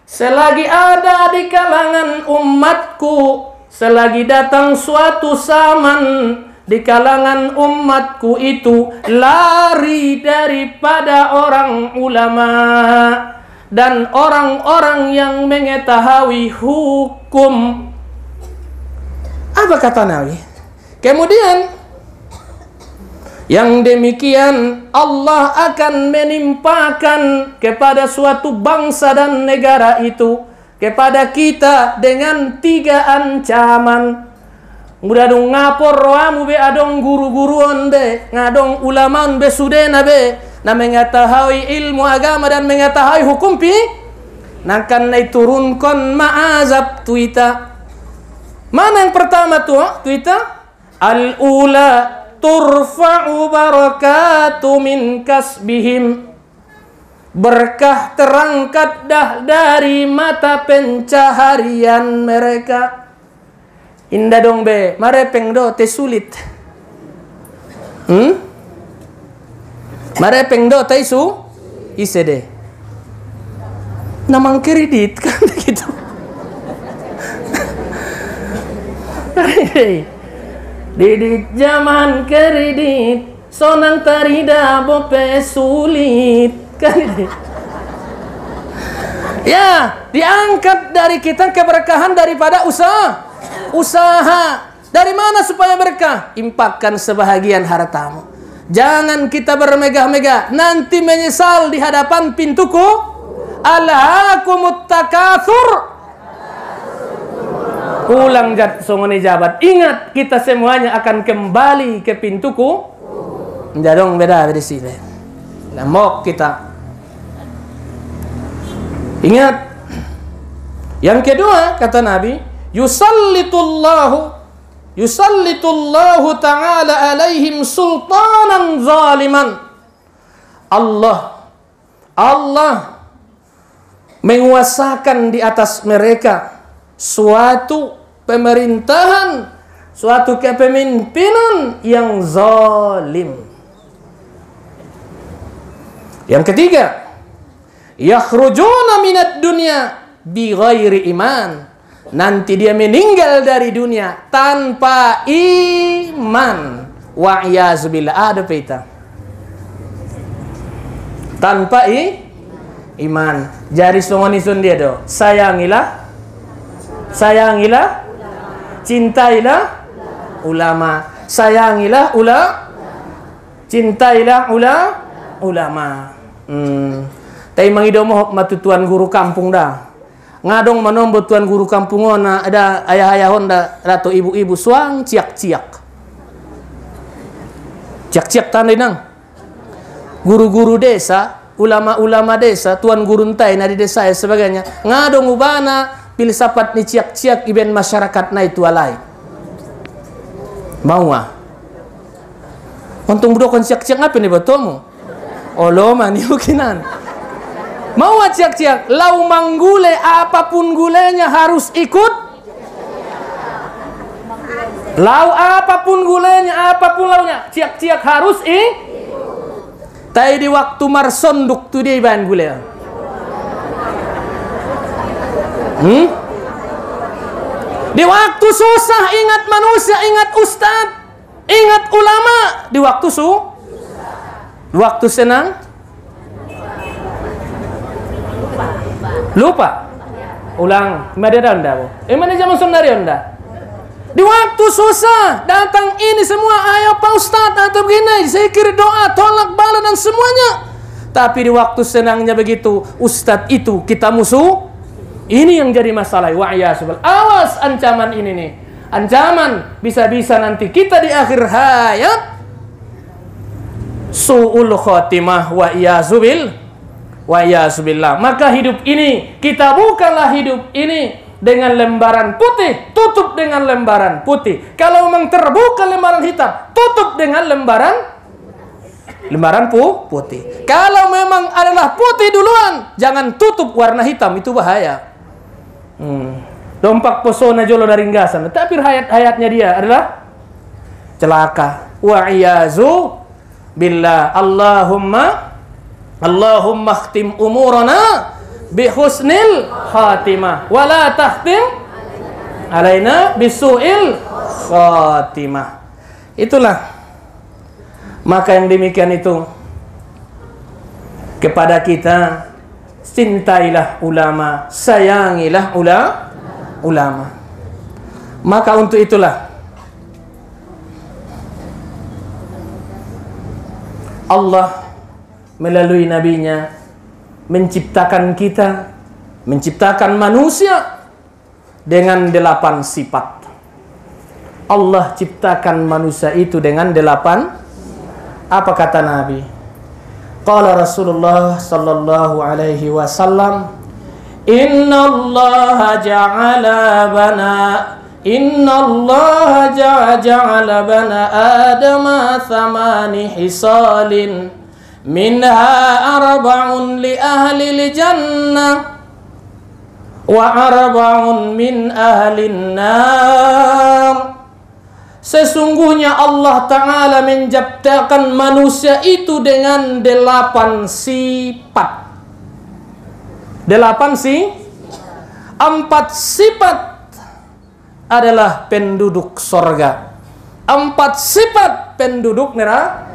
Selagi ada di kalangan umatku, selagi datang suatu zaman di kalangan umatku itu lari daripada orang ulama dan orang-orang yang mengetahui hukum. Apa kata Nabi? Kemudian yang demikian Allah akan menimpakan kepada suatu bangsa dan negara itu, kepada kita dengan 3 ancaman. Mudah dong ngapor roamu be adong guru-guruan be, ngadong ulamaan be sudena be, na mengetahui ilmu agama dan mengetahui hukum pi, nakan turunkan ma'azab tuita. Mana yang pertama tuita? Al-ula turfa'u barakatu min kasbihim. Berkah terangkat dah dari mata pencaharian mereka. Indah dong be, marepeng do te sulit. Marepeng do te isu ise de. Namang kredit kan gitu. Di zaman kredit, sonang tarida bope sulit kan. Ya, diangkat dari kita keberkahan daripada usaha. Dari mana supaya berkah? Impakkan sebahagian hartamu. Jangan kita bermegah-megah, nanti menyesal di hadapan pintuku. Alhaakumut takatsur. Ulang jat songone jabat. Ingat, kita semuanya akan kembali ke pintuku. Jadong beda di sini. Lemok kita. Ingat. Yang kedua kata Nabi, Yusallitullahu ta'ala alaihim sultanan zaliman. Allah menguasakan di atas mereka suatu pemerintahan, suatu kepemimpinan yang zalim. Yang ketiga, yakhrujuna minad dunya bi ghairi iman. Nanti dia meninggal dari dunia tanpa iman. Wa'iyyazubillah. Ada peta. Tanpa iman. Jadi songonisun dia do. Sayangilah, cintailah ulama. Sayangilah cintailah ulama. Tapi mangidomo matutuan guru kampung dah. Ngadong manombo tuan guru kampung ona ada ayah-ayah honda atau ibu-ibu suang ciak-ciak tandai nang guru-guru desa, ulama-ulama desa, tuan guru entai na di desa dan sebagainya. Ngadong ubana pilsapat ni ciak-ciak iben masyarakat na itu alai. Mau untung budokon ciak-ciak apa nih batomu? Oloma ni ukinan. Mau ciak-ciak, lau manggule apapun gulenya harus ikut. Lau apapun gulenya, apapun launya, ciak-ciak harus Tai di waktu marsonduk tu dia iban gule. Di waktu susah ingat manusia, ingat ustad, ingat ulama. Di waktu di waktu senang lupa. Ulang. Mana anda? Mana zaman sondari anda? Di waktu susah datang ini semua, ayo Pak Ustaz atau begini, zikir, doa, tolak bala dan semuanya. Tapi di waktu senangnya begitu, Ustadz itu kita musuh. Ini yang jadi masalah. Wa'iyyazubillah. Awas ancaman ini nih. Ancaman bisa-bisa nanti kita di akhir hayat su'ul khotimah. Wa'iyyazubillah. Maka hidup ini, kita bukanlah hidup ini dengan lembaran putih, tutup dengan lembaran putih. Kalau memang terbuka lembaran hitam, tutup dengan lembaran putih. Kalau memang adalah putih duluan, jangan tutup warna hitam, itu bahaya. Dompak pesona jolo dari nggasan, tapi hayatnya dia adalah celaka. Wa'iyyazu billah. Allahumma khtim umurana bihusnil khatimah wala tahtim alaina bisu'il khatimah. Itulah. Maka yang demikian itu kepada kita, cintailah ulama, sayangilah ulama. Maka untuk itulah Allah melalui nabinya menciptakan kita, menciptakan manusia dengan 8 sifat. Allah ciptakan manusia itu dengan 8. Apa kata Nabi? Qala Rasulullah sallallahu alaihi wasallam, Innallaha ja'ala bana Adama 8 hisalin minha 4 li ahli jannah wa 4 min ahli nar. Sesungguhnya Allah Ta'ala menciptakan manusia itu dengan 8 sifat. 4 sifat adalah penduduk sorga. 4 sifat penduduk neraka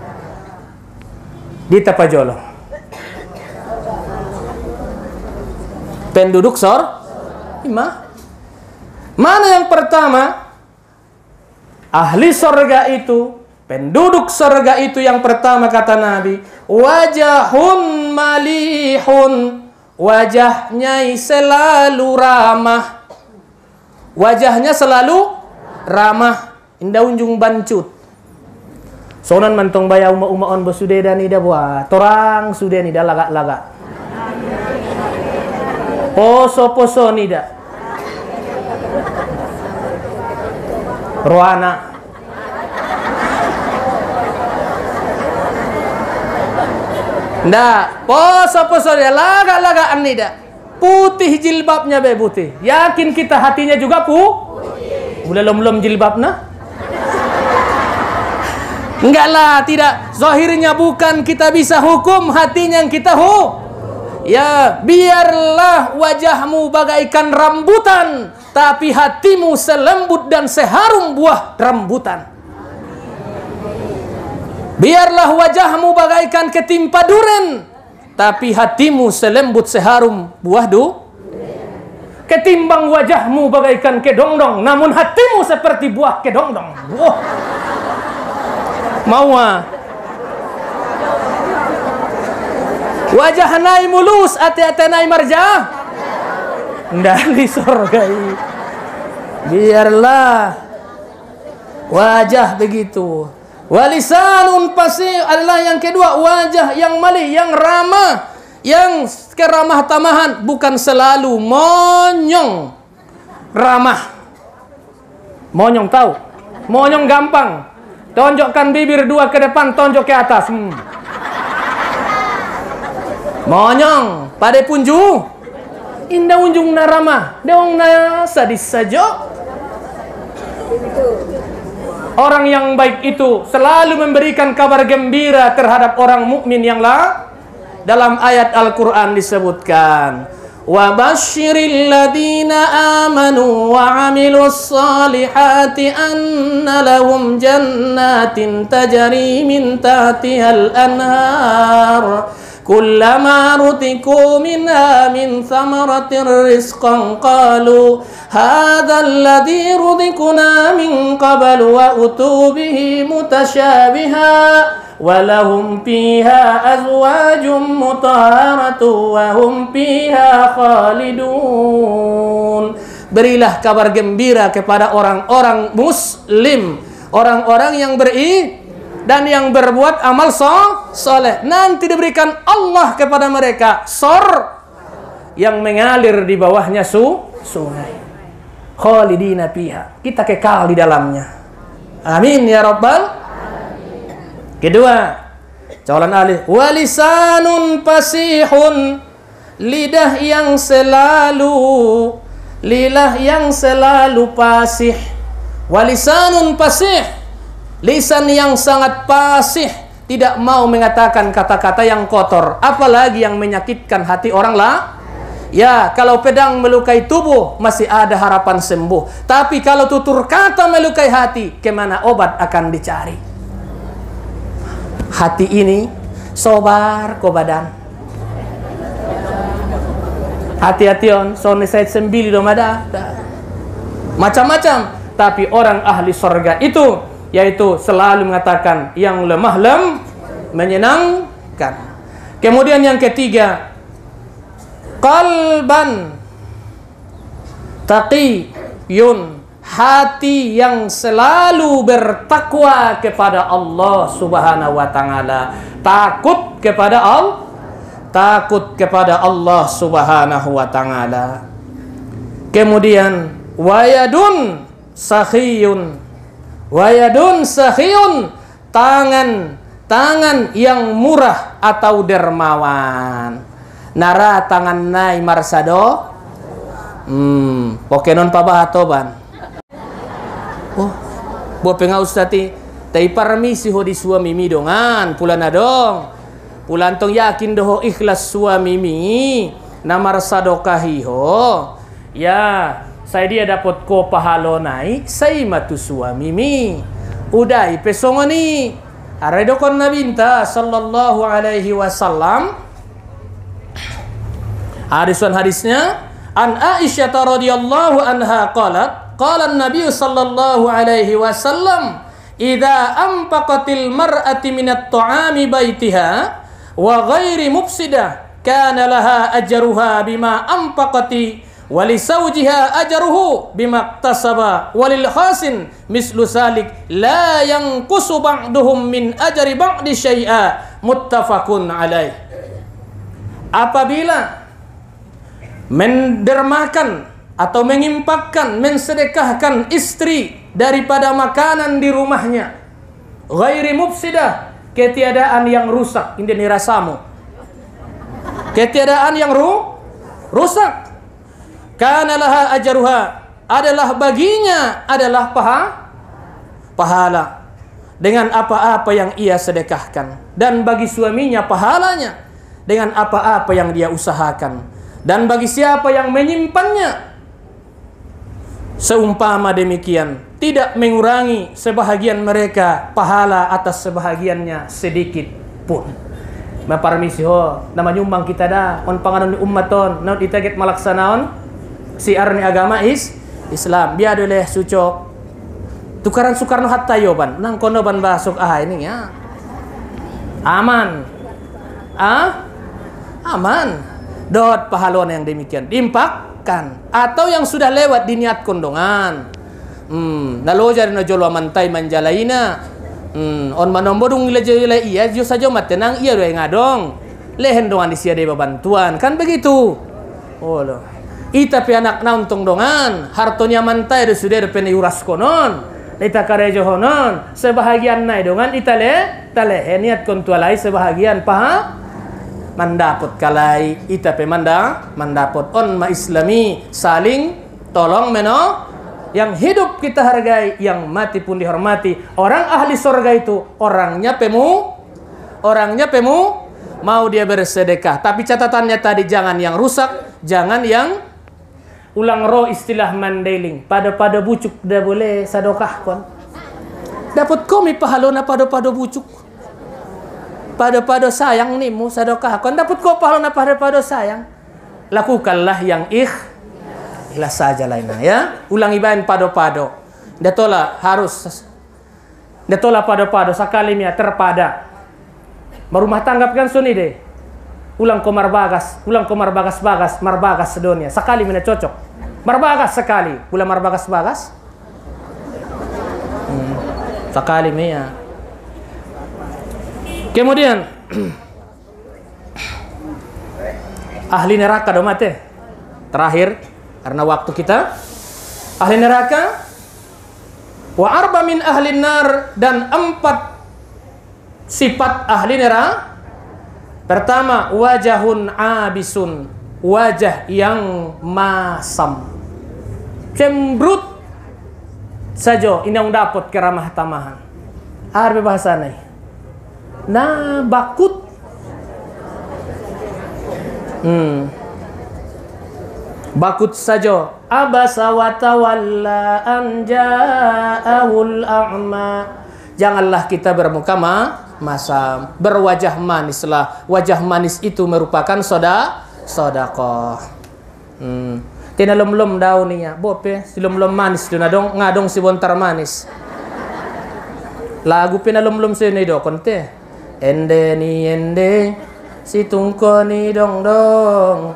di Tapajolo. Penduduk sorga. Mana yang pertama? Ahli sorga itu, penduduk sorga itu yang pertama kata Nabi, wajahun malihun, wajahnya selalu ramah. Wajahnya selalu ramah, indah unjung bancut. Sonan mantong baya uma-on besude dan ida buat. Torang sudah nida lagak-lagak. Poso-poso nida. Roana. Ndak, poso-poso dia lagak-lagaan nida. Putih jilbabnya be putih. Yakin kita hatinya juga putih. Belum jilbabnya? Enggak lah, tidak. Zahirnya bukan kita bisa hukum, hatinya yang kita Ya, biarlah wajahmu bagaikan rambutan, tapi hatimu selembut dan seharum buah rambutan. Biarlah wajahmu bagaikan ketimpa duren, tapi hatimu selembut seharum buah Ketimbang wajahmu bagaikan kedongdong, namun hatimu seperti buah kedongdong. Wah. Mau wajah nai mulus, ate-ate nai marja. Dari surga ini. Biarlah wajah begitu. Walisanun fasih adalah yang kedua, wajah yang malih, yang ramah, yang keramah tamahan, bukan selalu monyong. Ramah. Monyong tahu? Monyong gampang. Tonjokkan bibir 2 ke depan, tonjok ke atas. Monyong, pada punju, indah unjung narama, deong na sadis saja. Orang yang baik itu selalu memberikan kabar gembira terhadap orang mukmin yang dalam ayat Al-Quran disebutkan, wa basyiril ladina amanu wa amilus salihati anna lahum jannatin tajri min tahtihal anhar kullama rutiku minha min thamaratir rizqan qalu hadha alladhi rudikuna min qablu wa utu bihi mutasyabiha walahum fiha azwajum mutahharatu wa hum fiha khalidun. Berilah kabar gembira kepada orang-orang muslim, orang-orang yang dan yang berbuat amal soleh. Nanti diberikan Allah kepada mereka yang mengalir di bawahnya sungai. Khalidina fiha. Kita kekal di dalamnya. Amin ya rabbal. Kedua, cawalan alih, walisanun fasihun, lidah yang selalu fasih. Walisanun fasih, lisan yang sangat fasih, tidak mau mengatakan kata-kata yang kotor, apalagi yang menyakitkan hati orang Ya, kalau pedang melukai tubuh masih ada harapan sembuh. Tapi kalau tutur kata melukai hati, kemana obat akan dicari? Hati ini sobar ko badan. Hati-hati on, sone saya sembili domada. Macam-macam. Tapi orang ahli surga itu, yaitu selalu mengatakan yang lemah menyenangkan. Kemudian yang ketiga, qalban taqiyun, hati yang selalu bertakwa kepada Allah Subhanahu wa taala, takut kepada Allah Subhanahu wa taala. Kemudian wayadun sakhiyun, tangan yang murah atau dermawan. Nara tangan nai marsado pokenon pabahatoban. Buat pengaustati tai permisi ho di suami mi dongan pulan adong pulan tong yakin doho ikhlas suami mi na marsado kahiho ya saya dia dapat ko pahalo nai sai matu suami mi udai pesongoni aredokon nabinta sallallahu alaihi wasallam. Hadisnya an Aisyah radhiyallahu anha qalat qala an-nabiy sallallahu alaihi wasallam idza anfaqatil mar'ati minat ta'ami baitiha wa ghairi mufsidah kana laha ajruha bima anfaqati wa li zawjiha ajruhu bima iktasaba wa lil khasin mislu salik la yanqusu ba'duhum min ajri ba'di syai'a muttafaqun alaih. Apabila mendermakan atau mengimpakkan, mensedekahkan istri daripada makanan di rumahnya, ghairi mufsidah, ketiadaan yang rusak, ini dirasamu, ketiadaan yang rusak, kana laha ajruha, adalah baginya adalah pahala dengan apa-apa yang ia sedekahkan, dan bagi suaminya pahalanya dengan apa-apa yang dia usahakan. Dan bagi siapa yang menyimpannya seumpama demikian, tidak mengurangi sebahagian mereka pahala atas sebahagiannya sedikit pun. Maparmisi ho nama nyumbang kita dah on panganon ummaton naon itaget malaksanaon siar ni agama Islam biar oleh sucok tukaran Soekarno Hatta yoban nang kono ban basuk ini ya aman aman dot pahalon yang demikian diimpakkan atau yang sudah lewat diniat kondongan nalojar na jolo mantai manjalaina on manombodung lejela iya jo saja matenang iya do ngadong lehen dongan disia de bantuan kan begitu oh lo ita pe anak naon tong dongan hartonya mantai de sudah pene uras konon ita karejo honon sebahagian nai dongan ita tale niat kontualai sebahagian paha mandapot kalai ita pe mandapot on ma islami saling tolong meno yang hidup kita hargai yang mati pun dihormati. Orang ahli surga itu orangnya pemu mau dia bersedekah, tapi catatannya tadi jangan yang rusak, jangan yang ulang roh istilah Mandailing pada bucuk dah boleh sadokah kon dapat komi pahalona pada bucuk pada sayang nih mu sadokah kon dapat ko pahalona pada sayang. Lakukanlah yang ikhlas saja lainnya ya. Ulangi bahan pado datola harus datola pado sakali mia terpada merumah tanggap kan suni deh ulang komar bagas marbagas sedonia sekali mina cocok marbagas sekali ulang marbagas sekali mia. Kemudian ahli neraka domate terakhir karena waktu kita ahli neraka wa arba min ahli nar dan 4 sifat ahli neraka. Pertama wajahun abisun, wajah yang masam cembrut saja inang dapat keramah tamahan arbe bahasa nih bakut Bakut saja. Abasa wa tawalla an ja'ahul a'ma. Janganlah kita bermuka masam, berwajah manislah. Wajah manis itu merupakan sedekah. Tina lom-lom daun niya. Bope, si lom-lom manis do nadong ngadong si bontar manis. Lagu pinalom-lom sa ni do konte. Ende ni ende si tungko ni dong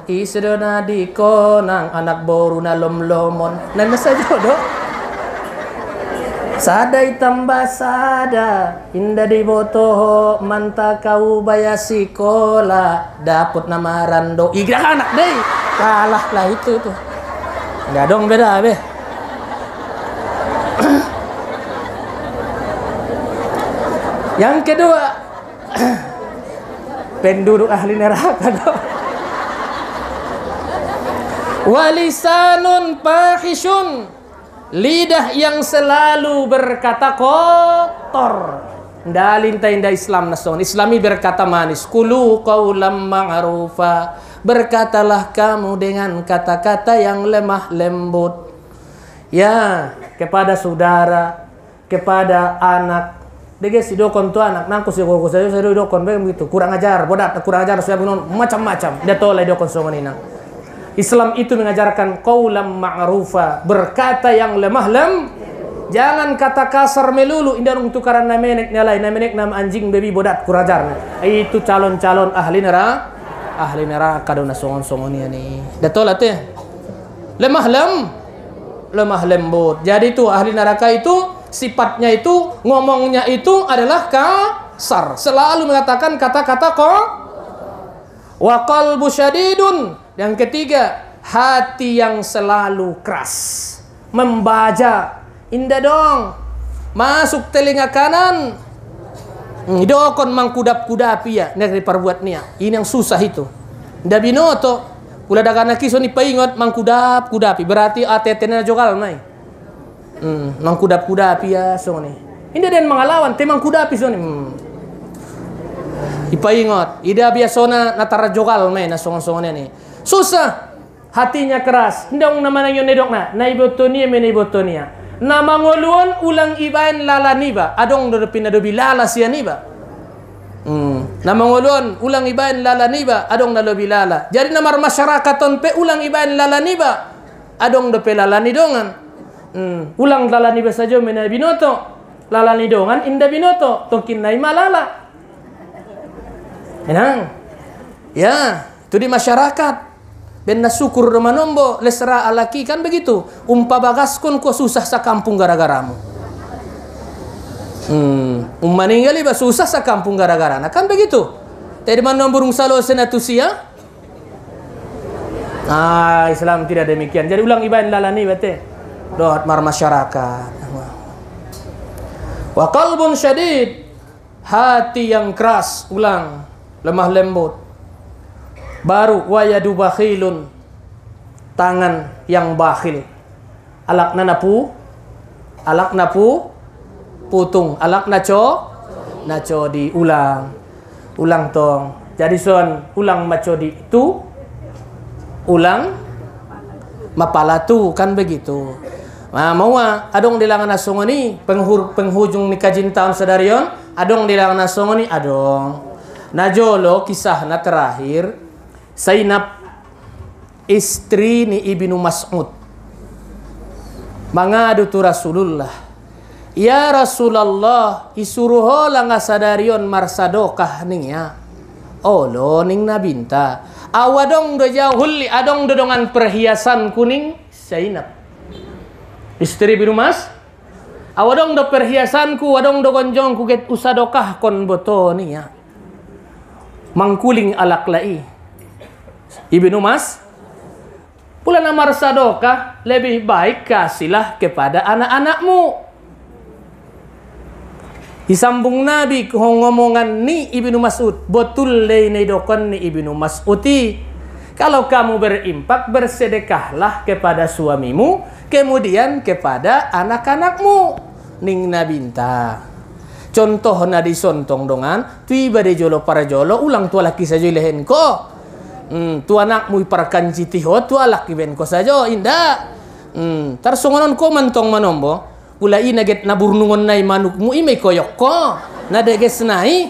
isdo na di ko nang anak boru na lom-lomon. Nana sa do. Sadai tambah sada inda di botoho manta kau bayasi kola dapot na marando. Igra anak deh. Kalah lah itu tuh. Enggak dong beda be. Yang kedua, penduduk ahli neraka dong. Walisanun fahishun, lidah yang selalu berkata kotor. Ndalinta inda Islam nason. Islami berkata manis. Kulu qaulam ma'rufa. Berkatalah kamu dengan kata-kata yang lemah lembut. Ya, kepada saudara, kepada anak. Dege si dokon tu anak nangku si koko saya dokon begitu kurang ajar bodat kurang ajar saya bunuh macam-macam dia toleh dokon semua nina. Islam itu mengajarkan qaulam ma'rufa, berkata yang lemah jangan kata kasar melulu indah untuk karena menek nama anjing baby bodat kurang ajar. Itu calon-calon ahli neraka dona songon-songon ni. Dia toleh teh lemah lembut. Jadi itu ahli neraka itu sifatnya itu, ngomongnya itu adalah kasar. Selalu mengatakan kata-kata wa qalbu syadidun. Yang ketiga, hati yang selalu keras. Membaja. Indah dong. Masuk telinga kanan. Idokon mangkudap-kudapi ya. Ini perbuat niya. Ini yang susah itu. Indah binoto. Kula dagan kiso ni paingot mangkudap-kudapi. Berarti ATT-nya jogal mai. Mangkudap-kudapi ya so ni. Hindi din mangalawan, temang kudapi so ni. Ipaingot, ida biasona natarajogal may na songon-songon ni. Susah, hatinya keras. Hindi ang naman ang yun nidok na ibotonia menibotonia. Na manguluan ulang ibain lala niba. Adong do pinadobi lala siya niba. Na manguluan ulang ibain lala niba. Adong nalobi lala. Jadi namar masyarakaton pe ulang ibain lala niba. Adong do pe lala nidongan. Ulang lalani saja mena binoto lalani dongan inda binoto tokin nai malala enang ya itu di masyarakat ben syukur manombo lesra alaki kan begitu bagaskon ko susah sa kampung gara-garamu maninggali ba susah sa kampung gara-gara kan begitu tadi manomburung salo senatusia Islam tidak demikian jadi ulang ibain lalani bete doat mar masyarakat. Wa qalbun syadid, hati yang keras, ulang lemah lembut. Baru wa yadu bakhilun, tangan yang bakhil. Alak napu putung, alak naco diulang. Ulang tong. Jadi son ulang macodi itu ulang mapalatu kan begitu. Mau adong dilangan nasongoni penghujung ni kajintaan sadarion adong dilangan nasongoni adong najolo kisah na terakhir Zainab istri ni Ibnu Mas'ud mangadu tu Rasulullah ya Rasulullah isuruho langa sadarion marsadokah ning ya olo ning nabinta awadong do jahuli adong dodongan perhiasan kuning Zainab istri Ibnu Mas awadong do perhiasanku wadong do gonjongku get usadokah kon boto niya mangkuling alaklai Ibnu Mas pula namar sadokah lebih baik kasihlah kepada anak-anakmu. Disambung Nabi ngomongan ni Ibnu Mas'ud betul lei dokon ni Ibnu Mas'uti kalau kamu berimpak bersedekahlah kepada suamimu kemudian kepada anak-anakmu ning nabinta contoh na disontong dongan tui bade jolo para jolo ulang tua laki saja lehen ko Tu anakmu iparkanci tiho tu alak iben ko saja inda. Tarsongonon ko mantong manombo. Pula ina get naburnungon nai manukmu ime koyok ko. Nadeges nai.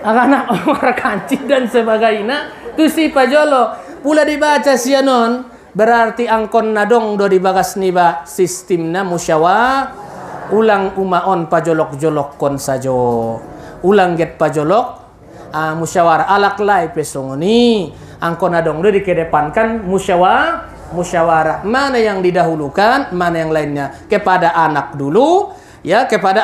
Anak iparkanci dan sebagainya. Tu si pajolo. Pula dibaca sianon. Berarti angkon nadong do dibagas niba sistemna musyawarah. Ulang umaon pajolok-jolok kon sajo. Ulang get pajolok. Musyawarah alak lai pesongoni angkon adong do dikedepankan musyawarah mana yang didahulukan mana yang lainnya kepada anak dulu ya kepada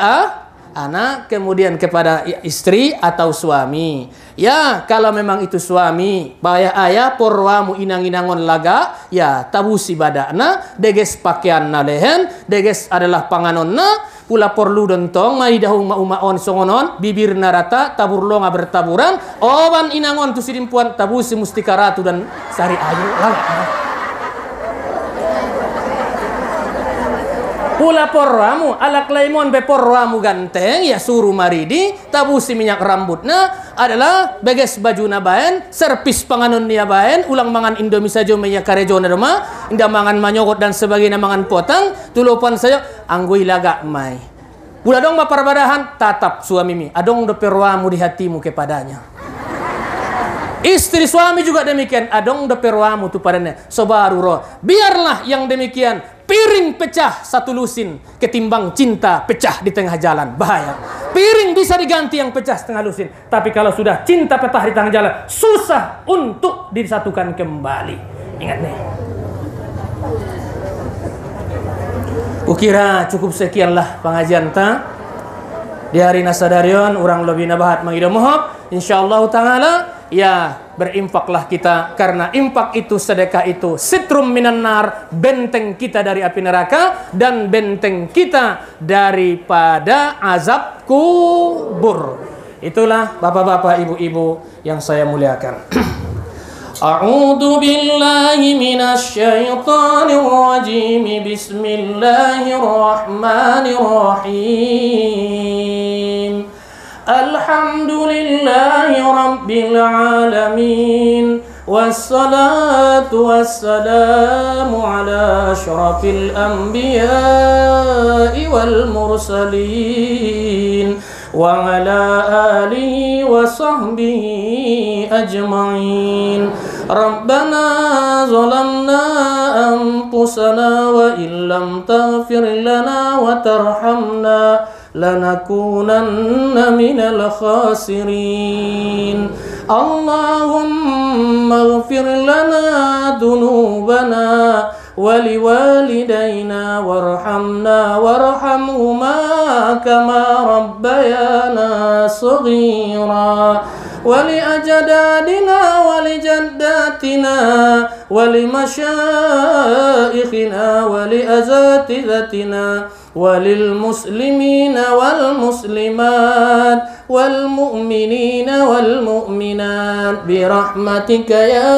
anak kemudian kepada istri atau suami ya kalau memang itu suami bayah ayah porwamu inang-inangon laga ya tabusi badana deges pakaian na lehen deges adalah panganonna pula porlu dontong mai dahung maumaon songonon bibir narata tabur longa bertaburan oban inangon tu sidimpuan tabusi mustika ratu dan sari ayu pula porwamu alak laimon be porwamu ganteng ya suruh maridi tabusi minyak rambutna adalah beges baju nabaen servis panganon nia baen ulang mangan indomie sajo minyak karejo na rumah indah mangan manyogot dan sebagainya mangan potang tulupan saja anggui laga mai pula dong baparbadahan tatap suami adong do perwamu di hatimu kepadanya istri suami juga demikian adong do perwamu tu padanya sobaru roh biarlah yang demikian piring pecah satu lusin ketimbang cinta pecah di tengah jalan bahaya piring bisa diganti yang pecah setengah lusin tapi kalau sudah cinta pecah di tengah jalan susah untuk disatukan kembali ingat nih ukira cukup sekianlah pengajian ta di hari nasadarion urang lebih nabahat mangido mohon insyaallah taala ya berinfaklah kita karena infak itu sedekah itu sitrum minan nar benteng kita dari api neraka dan benteng kita daripada azab kubur. Itulah bapak-bapak ibu-ibu yang saya muliakan. A'udzu billahi minasy syaithanir rajim. Bismillahirrahmanirrahim. Alhamdulillahi rabbil alamin. Wassalatu wassalamu ala asyrafil anbiya'i wal mursalin wa ala alihi wa sahbihi ajma'in. Rabbana zalamna anfusana wa illam taghfir lana wa tarhamna lanakunanna minal khasirin. Allahumma ighfir lana dhunubana waliwalidayna warhamna warhamhuma kama rabbayana saghira ولأجدادنا ولجداتنا ولمشائخنا ولأساتذتنا وللمسلمين والمسلمات والمؤمنين والمؤمنات برحمتك يا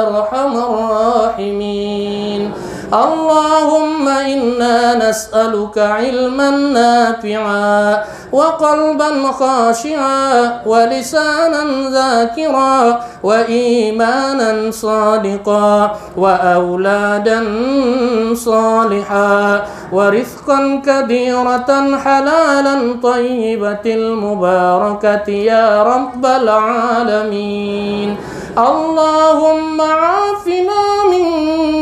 أرحم الراحمين. اللهم إنا نسألك علما نافعا وقلبا خاشعا ولسانا ذاكرا وإيمانا صادقا وأولادا صالحا ورزقا كبيرة حلالا طيبة المباركة يا رب العالمين. اللهم عافنا من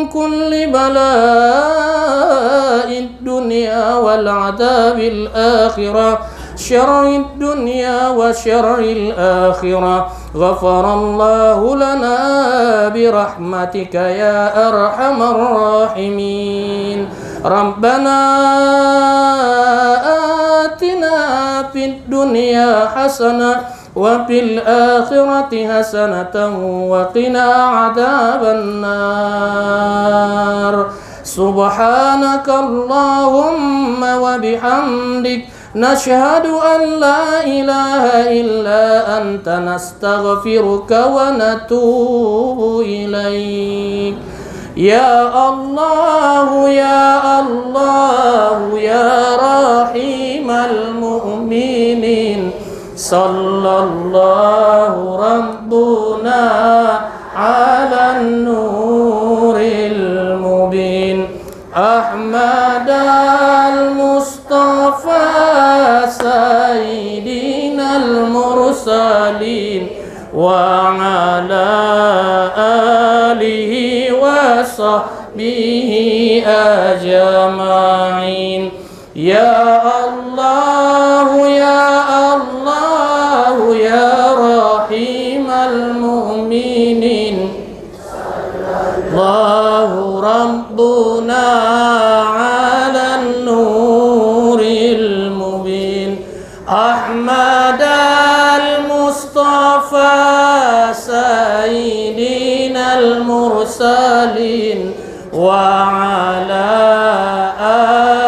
كل بلاء الدنيا والعذاب الآخرة شر الدنيا وشر الآخرة غفر الله لنا برحمتك يا أرحم الراحمين. ربنا آتنا في الدنيا حسنة وفي الآخرة حسنة وقنا عذاب النار. سبحانك اللهم وبحمدك نشهد أن لا إله إلا أنت نستغفرك ونتوب إليك. يا الله يا الله يا رحيم المؤمنين sallallahu rabbuna ala nuril mubin Ahmad al-Mustafa sayyidinal mursalin wa ala alihi wa sahbihi ajma'in ya Allah ya Allah ya rahimal mu'minin sallallahu rabbuna ala nuril mubin Ahmad al-Mustafa sayyidinal mursalin wa ala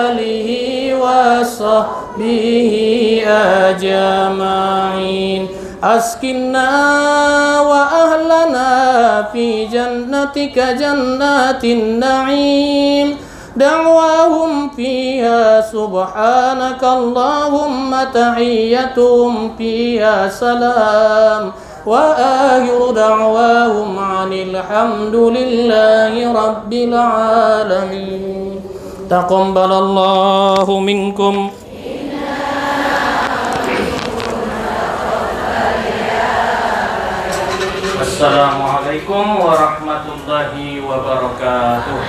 alihi wa sahbihi ajma'in askinna wa ahlana fi jannatika jannatin na'im da'wahum fiha subhanaka Allahumma tahiyyatuhum fiha salam wa akhiru da'wahum 'anil hamdulillahi rabbil alamin taqabbalallahu minkum Assalamualaikum warahmatullahi wabarakatuh.